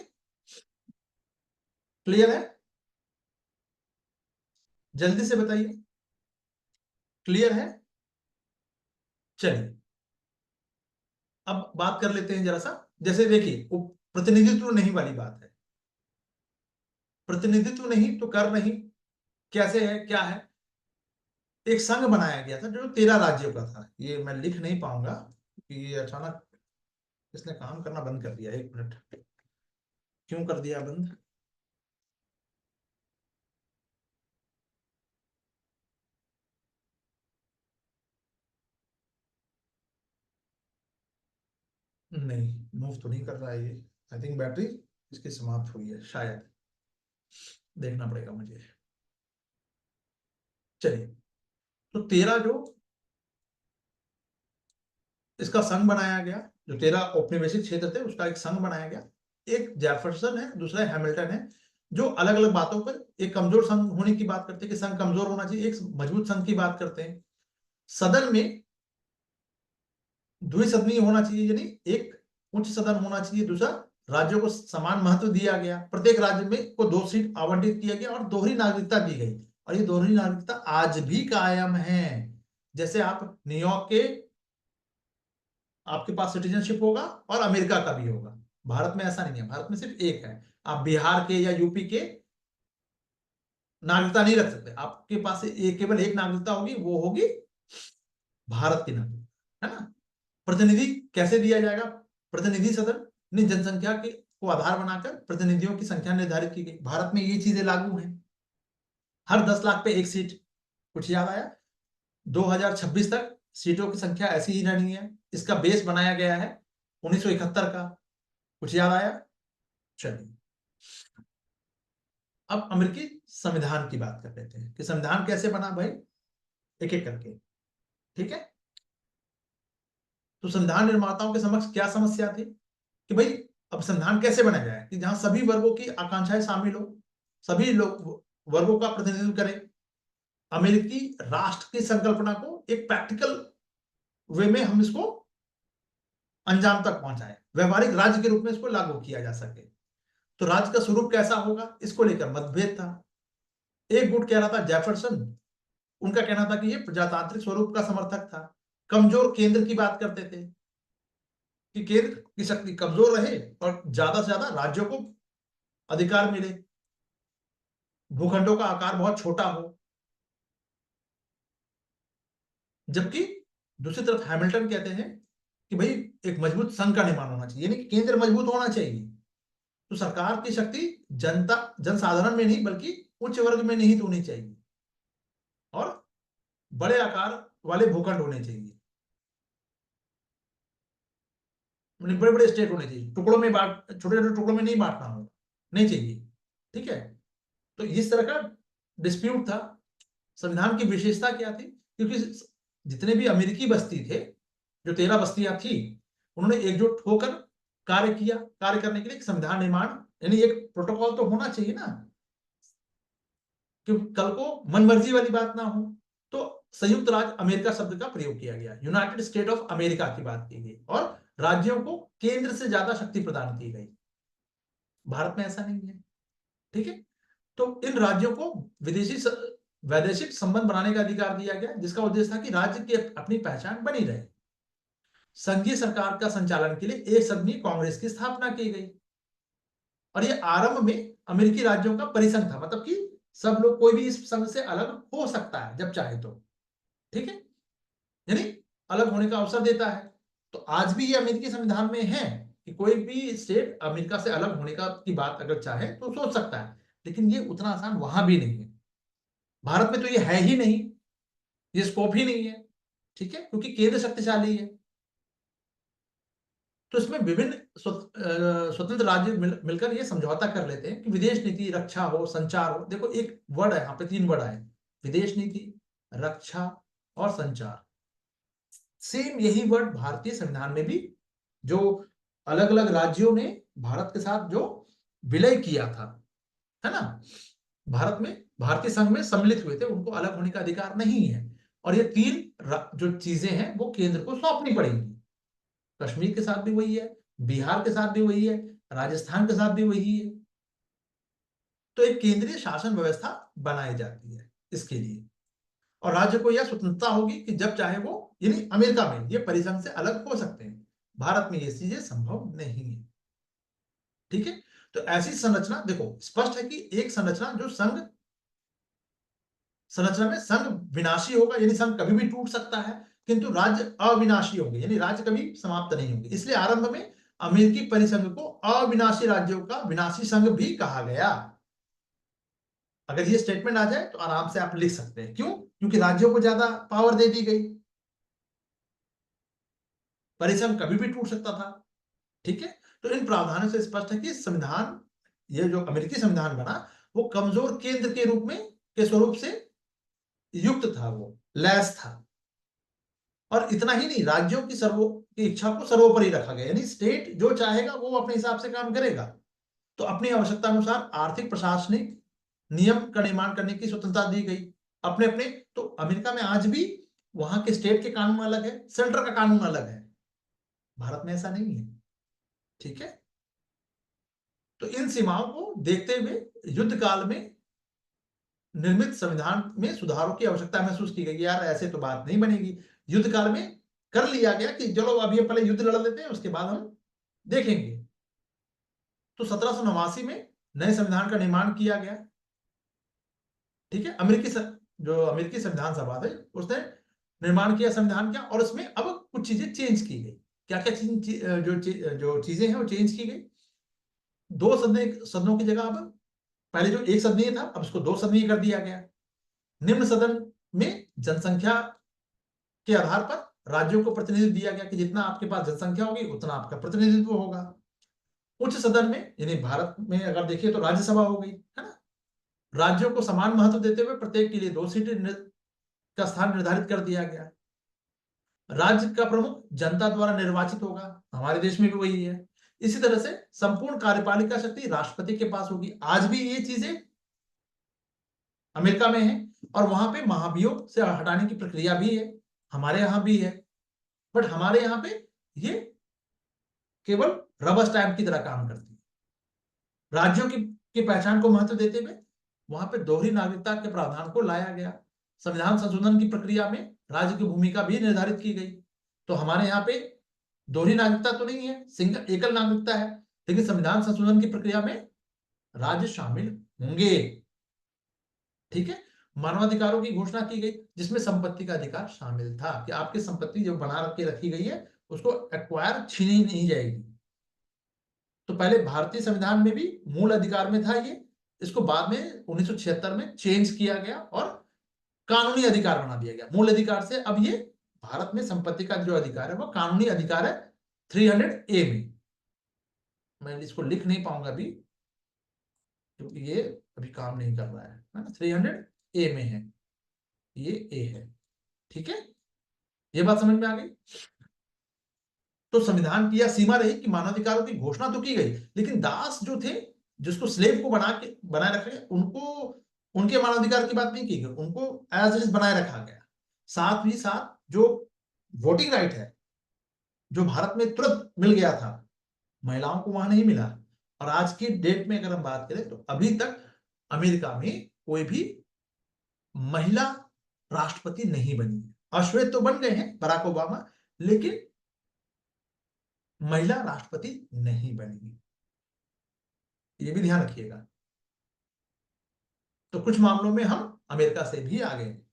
क्लियर है? जल्दी से बताइए, क्लियर है? चलिए अब बात कर लेते हैं जरा सा। जैसे देखिए, प्रतिनिधित्व नहीं वाली बात है, प्रतिनिधित्व नहीं तो कर नहीं, कैसे है, क्या है? एक संघ बनाया गया था जो 13 राज्यों का था। ये मैं लिख नहीं पाऊंगा कि ये अचानक इसने काम करना बंद कर दिया। एक मिनट, क्यों कर दिया बंद? नहीं, मूव तो नहीं कर रहा है ये। आई थिंक बैटरी इसकी समाप्त हुई है शायद, देखना पड़ेगा मुझे। चलिए, तो 13 जो इसका संघ बनाया गया, जो 13 औपनिवेशिक क्षेत्र थे उसका एक संघ बनाया गया। एक जेफरसन है, दूसरा हैमिल्टन है, जो अलग अलग बातों पर एक कमजोर संघ होने की बात करते हैं कि संघ कमजोर होना चाहिए, एक मजबूत संघ की बात करते हैं। सदन में द्विसदनीय होना चाहिए, यानी एक उच्च सदन होना चाहिए, दूसरा राज्यों को समान महत्व दिया गया, प्रत्येक राज्य में को 2 सीट आवंटित किया गया और दोहरी नागरिकता दी गई। और ये दोहरी नागरिकता आज भी कायम है। जैसे आप न्यूयॉर्क के, आपके पास सिटीजनशिप होगा और अमेरिका का भी होगा। भारत में ऐसा नहीं है, भारत में सिर्फ एक है। आप बिहार के या यूपी के नागरिकता नहीं रख सकते, आपके पास केवल एक नागरिकता होगी, वो होगी भारत की नागरिकता, है ना? प्रतिनिधि कैसे दिया जाएगा? प्रतिनिधि सदन ने जनसंख्या के को आधार बनाकर प्रतिनिधियों की संख्या निर्धारित की गई। भारत में ये चीजें लागू हैं। हर 10 लाख पे एक सीट। कुछ याद आया? 2026 तक सीटों की संख्या ऐसी ही रहनी है। इसका बेस बनाया गया है 1971 का। कुछ याद आया? चलिए, अब अमेरिकी संविधान की बात कर लेते हैं कि संविधान कैसे बना भाई, एक एक करके। ठीक है, तो संविधान निर्माताओं के समक्ष क्या समस्या थी कि भाई अब संविधान कैसे बनाया जाए कि जहां सभी वर्गों की आकांक्षाएं शामिल हो, सभी लोग वर्गों का प्रतिनिधित्व करें, अमेरिकी राष्ट्र की संकल्पना को एक प्रैक्टिकल वे में हम इसको अंजाम तक पहुंचाएं, व्यवहारिक राज्य के रूप में इसको लागू किया जा सके। तो राज्य का स्वरूप कैसा होगा, इसको लेकर मतभेद था। एक गुट कह रहा था, जेफरसन, उनका कहना था कि ये प्रजातांत्रिक स्वरूप का समर्थक था। कमजोर केंद्र की बात करते थे कि केंद्र की शक्ति कमजोर रहे और ज्यादा से ज्यादा राज्यों को अधिकार मिले, भूखंडों का आकार बहुत छोटा हो। जबकि दूसरी तरफ हैमिल्टन कहते हैं कि भाई एक मजबूत संघ का निर्माण होना चाहिए, यानी कि केंद्र मजबूत होना चाहिए। तो सरकार की शक्ति जनता जनसाधारण में नहीं बल्कि उच्च वर्ग में निहित होनी चाहिए और बड़े आकार वाले भूखंड होने चाहिए, बड़े बड़े स्टेट होने चाहिए, टुकड़ों में बांट, छोटे छोटे टुकड़ों में नहीं बांटना होगा, नहीं चाहिए। ठीक है, तो इस तरह का डिस्प्यूट था। संविधान की विशेषता क्या थी? क्योंकि जितने भी अमेरिकी बस्ती थे, जो 13 बस्तियां थी, उन्होंने एकजुट होकर कार्य किया। कार्य करने के लिए एक संविधान निर्माण, यानी एक प्रोटोकॉल तो होना चाहिए ना, कि कल को मनमर्जी वाली बात ना हो। तो संयुक्त राज्य अमेरिका शब्द का प्रयोग किया गया, यूनाइटेड स्टेट ऑफ अमेरिका की बात की गई और राज्यों को केंद्र से ज्यादा शक्ति प्रदान की गई। भारत में ऐसा नहीं है। ठीक है, तो इन राज्यों को वैदेशिक संबंध बनाने का अधिकार दिया गया, जिसका उद्देश्य था कि राज्य की अपनी पहचान बनी रहे। संघीय सरकार का संचालन के लिए एक संघीय कांग्रेस की स्थापना की गई और यह आरंभ में अमेरिकी राज्यों का परिसंघ था, मतलब कि सब लोग, कोई भी इस संघ से अलग हो सकता है जब चाहे तो। ठीक है, यानी अलग होने का अवसर देता है। तो आज भी ये अमेरिकी संविधान में है कि कोई भी स्टेट अमेरिका से अलग होने का की बात अगर चाहे तो सोच सकता है, लेकिन ये उतना आसान वहां भी नहीं है। भारत में तो ये है ही नहीं, ये स्कोप ही नहीं है। ठीक है, क्योंकि केंद्र शक्तिशाली है। तो इसमें विभिन्न स्वतंत्र राज्य मिलकर ये समझौता कर लेते हैं कि विदेश नीति, रक्षा हो, संचार हो। देखो एक वर्ड है यहाँ पे, 3 वर्ड आए, विदेश नीति, रक्षा और संचार। सेम यही वर्ड भारतीय संविधान में भी, जो अलग अलग राज्यों ने भारत के साथ जो विलय किया था, है ना, भारत में भारतीय संघ में सम्मिलित हुए थे, उनको अलग होने का अधिकार नहीं है। और ये 3 जो चीजें हैं वो केंद्र को सौंपनी पड़ेंगी। कश्मीर के साथ भी वही है, बिहार के साथ भी वही है, राजस्थान के साथ भी वही है। तो एक केंद्रीय शासन व्यवस्था बनाई जाती है इसके लिए, और राज्य को यह स्वतंत्रता होगी कि जब चाहे वो, यानी अमेरिका में ये परिसंघ से अलग हो सकते हैं, भारत में ये चीजें संभव नहीं है। ठीक है, तो ऐसी संरचना देखो स्पष्ट है कि एक संरचना जो संघ संरचना में संघ विनाशी होगा, यानी संघ कभी भी टूट सकता है, किंतु राज्य अविनाशी होंगे, यानी राज्य कभी समाप्त नहीं होंगे। इसलिए आरंभ में अमेरिकी परिसंघ को अविनाशी राज्यों का विनाशी संघ भी कहा गया। अगर ये स्टेटमेंट आ जाए तो आराम से आप लिख सकते हैं। क्यों? क्योंकि राज्यों को ज्यादा पावर दे दी गई, परिसंघ कभी भी टूट सकता था। ठीक है, तो इन प्रावधानों से स्पष्ट है कि संविधान, ये जो अमेरिकी संविधान बना, वो कमजोर केंद्र के रूप में के स्वरूप से युक्त था, वो लैस था। और इतना ही नहीं, राज्यों की इच्छा को सर्वोपरि रखा गया, यानी स्टेट जो चाहेगा वो अपने हिसाब से काम करेगा। तो अपनी आवश्यकता अनुसार आर्थिक प्रशासनिक नियम का निर्माण करने की स्वतंत्रता दी गई अपने अपने। तो अमेरिका में आज भी वहां के स्टेट के कानून अलग है, सेंटर का कानून अलग है, भारत में ऐसा नहीं है। ठीक है, तो इन सीमाओं को देखते हुए युद्ध काल में निर्मित संविधान में सुधारों की आवश्यकता महसूस की गई। यार ऐसे तो बात नहीं बनेगी, युद्ध काल में कर लिया गया कि चलो अब ये पहले युद्ध लड़ लेते हैं, उसके बाद हम देखेंगे। तो 1789 में नए संविधान का निर्माण किया गया। ठीक है, जो अमेरिकी संविधान सभा थे उसने निर्माण किया संविधान का, और उसमें अब कुछ चीजें चेंज की गई। क्या क्या जो चीजें हैं वो चेंज की गई। दो सदनों की जगह अब, पहले जो एक सदनीय था अब उसको दो सदनीय कर दिया गया। निम्न सदन में जनसंख्या के आधार पर राज्यों को प्रतिनिधित्व दिया गया कि जितना आपके पास जनसंख्या होगी उतना आपका प्रतिनिधित्व होगा। उच्च सदन में, यानी भारत में अगर देखिए तो राज्यसभा हो गई, है ना, राज्यों को समान महत्व देते हुए प्रत्येक के लिए 2 सीटें का स्थान निर्धारित कर दिया गया। राज्य का प्रमुख जनता द्वारा निर्वाचित होगा, हमारे देश में भी वही है। इसी तरह से संपूर्ण कार्यपालिका शक्ति राष्ट्रपति के पास होगी। आज भी ये चीजें अमेरिका में है, और वहां पे महाभियोग से हटाने की प्रक्रिया भी है, हमारे यहां भी है। बट हमारे यहां पे ये केवल रबर स्टैंप की तरह काम करती है। राज्यों की पहचान को महत्व देते हुए वहां पे दोहरी नागरिकता के प्रावधान को लाया गया। संविधान संशोधन की प्रक्रिया में राज्य की भूमिका भी निर्धारित की गई। तो हमारे यहाँ पे दोहरी नागरिकता तो नहीं है, सिंगल एकल नागरिकता है, लेकिन संविधान संशोधन की प्रक्रिया में राज्य शामिल होंगे। ठीक है, मानवाधिकारों की घोषणा की गई जिसमें संपत्ति का अधिकार शामिल था कि आपकी संपत्ति जो बना के रखी गई है उसको एक्वायर छीनी नहीं जाएगी। तो पहले भारतीय संविधान में भी मूल अधिकार में था ये, इसको बाद में 1976 में चेंज किया गया और कानूनी अधिकार बना दिया गया। मूल अधिकार से अब ये भारत में संपत्ति का जो अधिकार है वो कानूनी अधिकार है 300A में। मैं इसको लिख नहीं पाऊंगा अभी क्योंकि ये अभी काम नहीं कर रहा है ना, 300A में है, ये ए है। ठीक है, ये बात समझ में आ गई। तो संविधान की यह सीमा रही कि मानवाधिकारों की घोषणा तो की गई, लेकिन दास जो थे, जिसको स्लेव को बनाए रखा गया, उनको उनके मानवाधिकार की बात नहीं की गई, उनको एज इट इज बनाए रखा गया। साथ ही साथ जो वोटिंग राइट है, जो भारत में तुरंत मिल गया था, महिलाओं को वहां नहीं मिला। और आज की डेट में अगर हम बात करें तो अभी तक अमेरिका में कोई भी महिला राष्ट्रपति नहीं बनी है। अश्वेत तो बन गए हैं बराक ओबामा, लेकिन महिला राष्ट्रपति नहीं बनी, ये भी ध्यान रखिएगा। तो कुछ मामलों में हम अमेरिका से भी आगे हैं।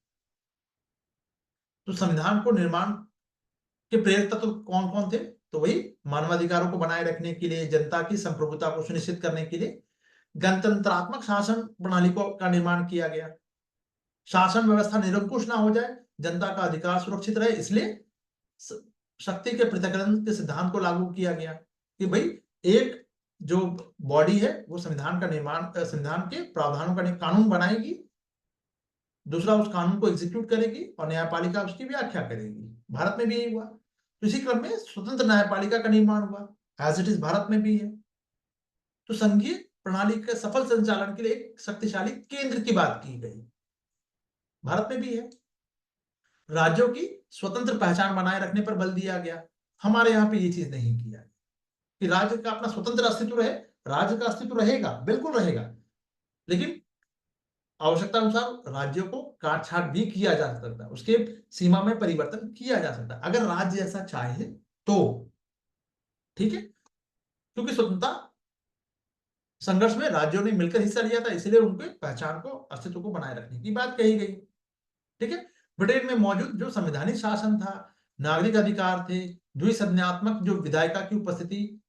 तो संविधान को निर्माण के प्रेरक तत्व कौन कौन थे? तो वही मानवाधिकारों को बनाए रखने के लिए, जनता की संप्रभुता को सुनिश्चित करने के लिए गणतंत्रात्मक शासन प्रणाली का निर्माण किया गया। शासन व्यवस्था निरंकुश ना हो जाए, जनता का अधिकार सुरक्षित रहे, इसलिए शक्ति के पृथक्करण के सिद्धांत को लागू किया गया कि भाई एक जो बॉडी है वो संविधान का निर्माण, संविधान के प्रावधानों का कानून बनाएगी, दूसरा उस कानून को एग्जीक्यूट करेगी और न्यायपालिका उसकी व्याख्या करेगी। भारत में भी यही हुआ। तो इसी क्रम में स्वतंत्र न्यायपालिका का निर्माण हुआ, एज इट इज भारत में भी है। तो संघीय प्रणाली के सफल संचालन के लिए एक शक्तिशाली केंद्र की बात की गई, भारत में भी है। राज्यों की स्वतंत्र पहचान बनाए रखने पर बल दिया गया। हमारे यहाँ पे ये चीज नहीं किया कि राज्य का अपना स्वतंत्र अस्तित्व रहे। राज्य का अस्तित्व रहेगा, बिल्कुल रहेगा, लेकिन आवश्यकता अनुसार राज्यों को काट छाट भी किया जा सकता है, उसके सीमा में परिवर्तन किया जा सकता है अगर राज्य ऐसा चाहे तो। ठीक है, क्योंकि स्वतंत्रता संघर्ष में राज्यों ने मिलकर हिस्सा लिया था, इसलिए उनके पहचान को, अस्तित्व को बनाए रखने की बात कही गई। ठीक है, ब्रिटेन में मौजूद जो संवैधानिक शासन था, नागरिक अधिकार थे, द्विसंज्ञात्मक जो विधायिका की उपस्थिति,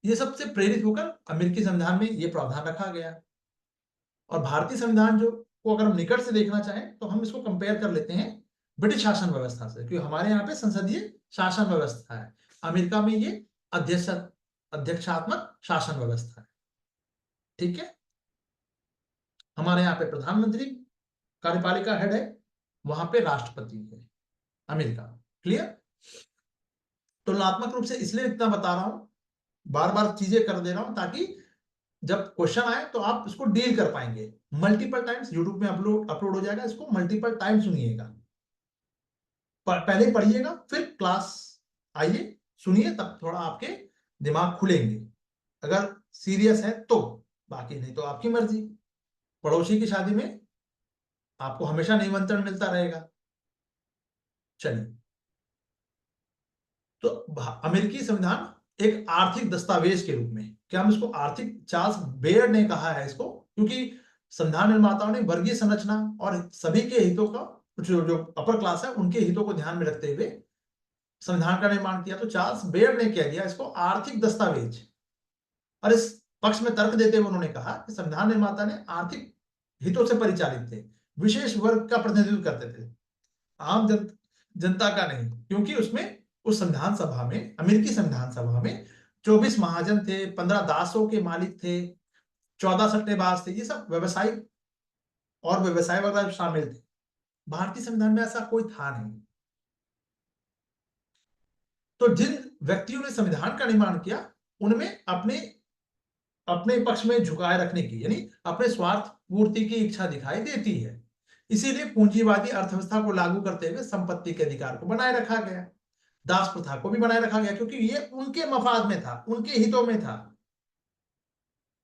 ये सबसे प्रेरित होकर अमेरिकी संविधान में ये प्रावधान रखा गया। और भारतीय संविधान जो को अगर हम निकट से देखना चाहें तो हम इसको कंपेयर कर लेते हैं ब्रिटिश शासन व्यवस्था से, क्योंकि हमारे यहाँ पे संसदीय शासन व्यवस्था है, अमेरिका में ये अध्यक्षात्मक शासन व्यवस्था है। ठीक है, हमारे यहाँ पे प्रधानमंत्री कार्यपालिका हेड है, वहां पे राष्ट्रपति है अमेरिका। क्लियर? तुलनात्मक रूप से इसलिए इतना बता रहा हूं, बार बार चीजें कर दे रहा हूं, ताकि जब क्वेश्चन आए तो आप इसको डील कर पाएंगे। मल्टीपल टाइम्स यूट्यूब में अपलोड हो जाएगा, इसको मल्टीपल टाइम सुनिएगा, पहले पढ़िएगा, फिर क्लास आइए सुनिए, तब थोड़ा आपके दिमाग खुलेंगे अगर सीरियस है तो। बाकी नहीं तो आपकी मर्जी। पड़ोसी की शादी में आपको हमेशा निमंत्रण मिलता रहेगा। चलिए, तो अमेरिकी संविधान एक आर्थिक दस्तावेज के रूप में, क्या हम इसको आर्थिक, चार्ल्स बेयर ने कहा है इसको, क्योंकि संविधान निर्माताओं ने वर्गीय संरचना और सभी के हितों का, जो अपर क्लास है उनके हितों को ध्यान में रखते हुए संविधान का निर्माण किया। तो चार्ल्स बेयर ने कह दिया इसको आर्थिक दस्तावेज, और इस पक्ष में तर्क देते हुए उन्होंने कहा कि संविधान निर्माता ने आर्थिक हितों से परिचालित थे, विशेष वर्ग का प्रतिनिधित्व करते थे, आम जनता का नहीं, क्योंकि उसमें उस संविधान सभा में, अमेरिकी संविधान सभा में 24 महाजन थे, 15 दासों के मालिक थे, 14 सट्टेबाज थे, ये सब व्यवसायिक और व्यवसाय वगैरह शामिल थे। भारतीय संविधान में ऐसा कोई था नहीं। तो जिन व्यक्तियों ने संविधान का निर्माण किया उनमें अपने अपने पक्ष में झुकाए रखने की, यानी अपने स्वार्थ पूर्ति की इच्छा दिखाई देती है। इसीलिए पूंजीवादी अर्थव्यवस्था को लागू करते हुए संपत्ति के अधिकार को बनाए रखा गया, दास प्रथा को भी बनाए रखा गया, क्योंकि ये उनके मफाद में था, उनके हितों में था,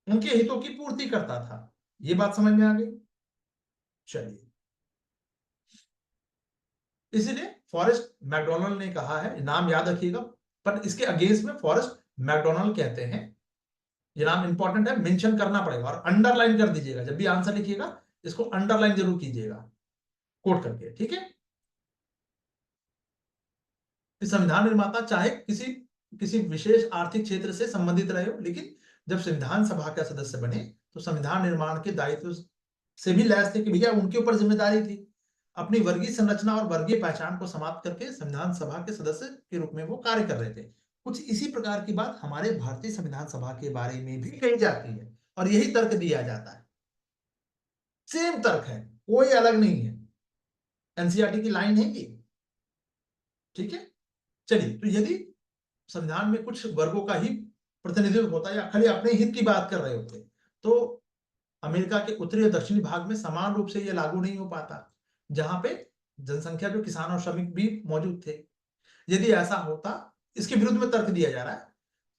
उनके हितों की पूर्ति करता था। ये बात समझ में आ गई? चलिए, इसीलिए फॉरेस्ट मैकडोनल्ड ने कहा है, नाम याद रखिएगा, पर इसके अगेंस्ट में फॉरेस्ट मैकडोनल्ड कहते हैं, ये नाम इंपॉर्टेंट है, मेंशन करना पड़ेगा और अंडरलाइन कर दीजिएगा, जब भी आंसर लिखिएगा इसको अंडरलाइन जरूर कीजिएगा कोट करके। ठीक है, संविधान निर्माता चाहे किसी किसी विशेष आर्थिक क्षेत्र से संबंधित रहे हो, लेकिन जब संविधान सभा का सदस्य बने तो संविधान निर्माण के दायित्व से भी लैस थे कि भैया उनके ऊपर जिम्मेदारी थी, अपनी वर्गीय संरचना और वर्गीय पहचान को समाप्त करके संविधान सभा के सदस्य के रूप में वो कार्य कर रहे थे। कुछ इसी प्रकार की बात हमारे भारतीय संविधान सभा के बारे में भी कही जाती है, और यही तर्क दिया जाता है, सेम तर्क है, कोई अलग नहीं है, एनसीईआरटी की लाइन है ये। ठीक है, चलिए, तो यदि संविधान में कुछ वर्गों का ही प्रतिनिधित्व होता या खाली अपने हित की बात कर रहे होते तो अमेरिका के उत्तरी और दक्षिणी भाग में समान रूप से यह लागू नहीं हो पाता, जहां पे जनसंख्या जो किसान और श्रमिक भी मौजूद थे। यदि ऐसा होता, इसके विरुद्ध में तर्क दिया जा रहा है,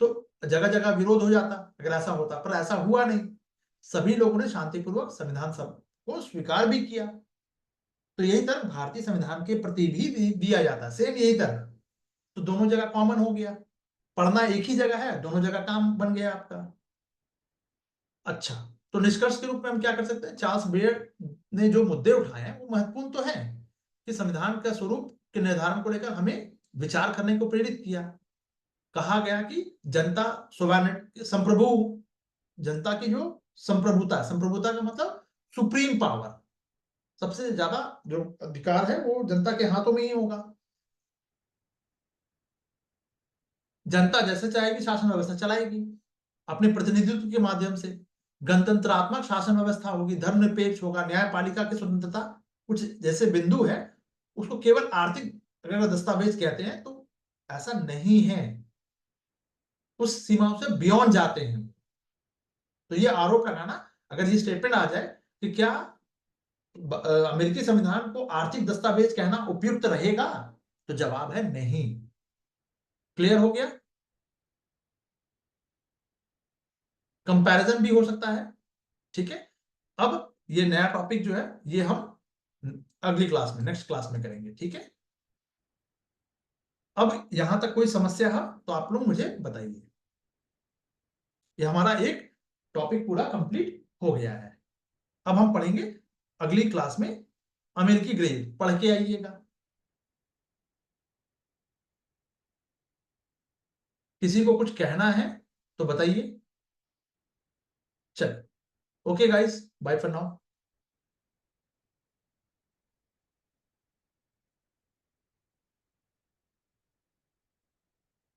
तो जगह जगह विरोध हो जाता अगर ऐसा होता, पर ऐसा हुआ नहीं, सभी लोगों ने शांतिपूर्वक संविधान सभा को स्वीकार भी किया। तो यही तर्क भारतीय संविधान के प्रति भी दिया जाता, सेम यही तर्क। तो दोनों जगह कॉमन हो गया, पढ़ना एक ही जगह है, दोनों जगह काम बन गया आपका। अच्छा, तो निष्कर्ष के रूप में हम क्या कर सकते हैं, चार्ल्स बेयर ने जो मुद्दे उठाए हैं वो महत्वपूर्ण तो है, कि संविधान का स्वरूप के निर्धारण को लेकर हमें विचार करने को प्रेरित किया। कहा गया कि जनता संप्रभु, जनता की जो संप्रभुता, संप्रभुता का मतलब सुप्रीम पावर, सबसे ज्यादा जो अधिकार है वो जनता के हाथों में ही होगा। जनता जैसे चाहेगी शासन व्यवस्था चलाएगी अपने प्रतिनिधित्व के माध्यम से, गणतंत्रात्मक शासन व्यवस्था होगी, धर्मनिरपेक्ष होगा, न्यायपालिका की स्वतंत्रता, कुछ जैसे बिंदु है, उसको केवल आर्थिक अगर दस्तावेज कहते हैं तो ऐसा नहीं है, उस सीमाओं से बियॉन्ड जाते हैं। तो ये आरोप लगाना, अगर ये स्टेटमेंट आ जाए कि क्या अमेरिकी संविधान को आर्थिक दस्तावेज कहना उपयुक्त रहेगा, तो जवाब है नहीं। क्लियर हो गया? कंपैरिजन भी हो सकता है, ठीक है। अब ये नया टॉपिक जो है ये हम अगली क्लास में, नेक्स्ट क्लास में करेंगे, ठीक है। अब यहां तक कोई समस्या है तो आप लोग मुझे बताइए। ये हमारा एक टॉपिक पूरा कंप्लीट हो गया है। अब हम पढ़ेंगे अगली क्लास में अमेरिकी ग्रेव, पढ़ के आइएगा। किसी को कुछ कहना है तो बताइए। चल, okay guys, bye for now.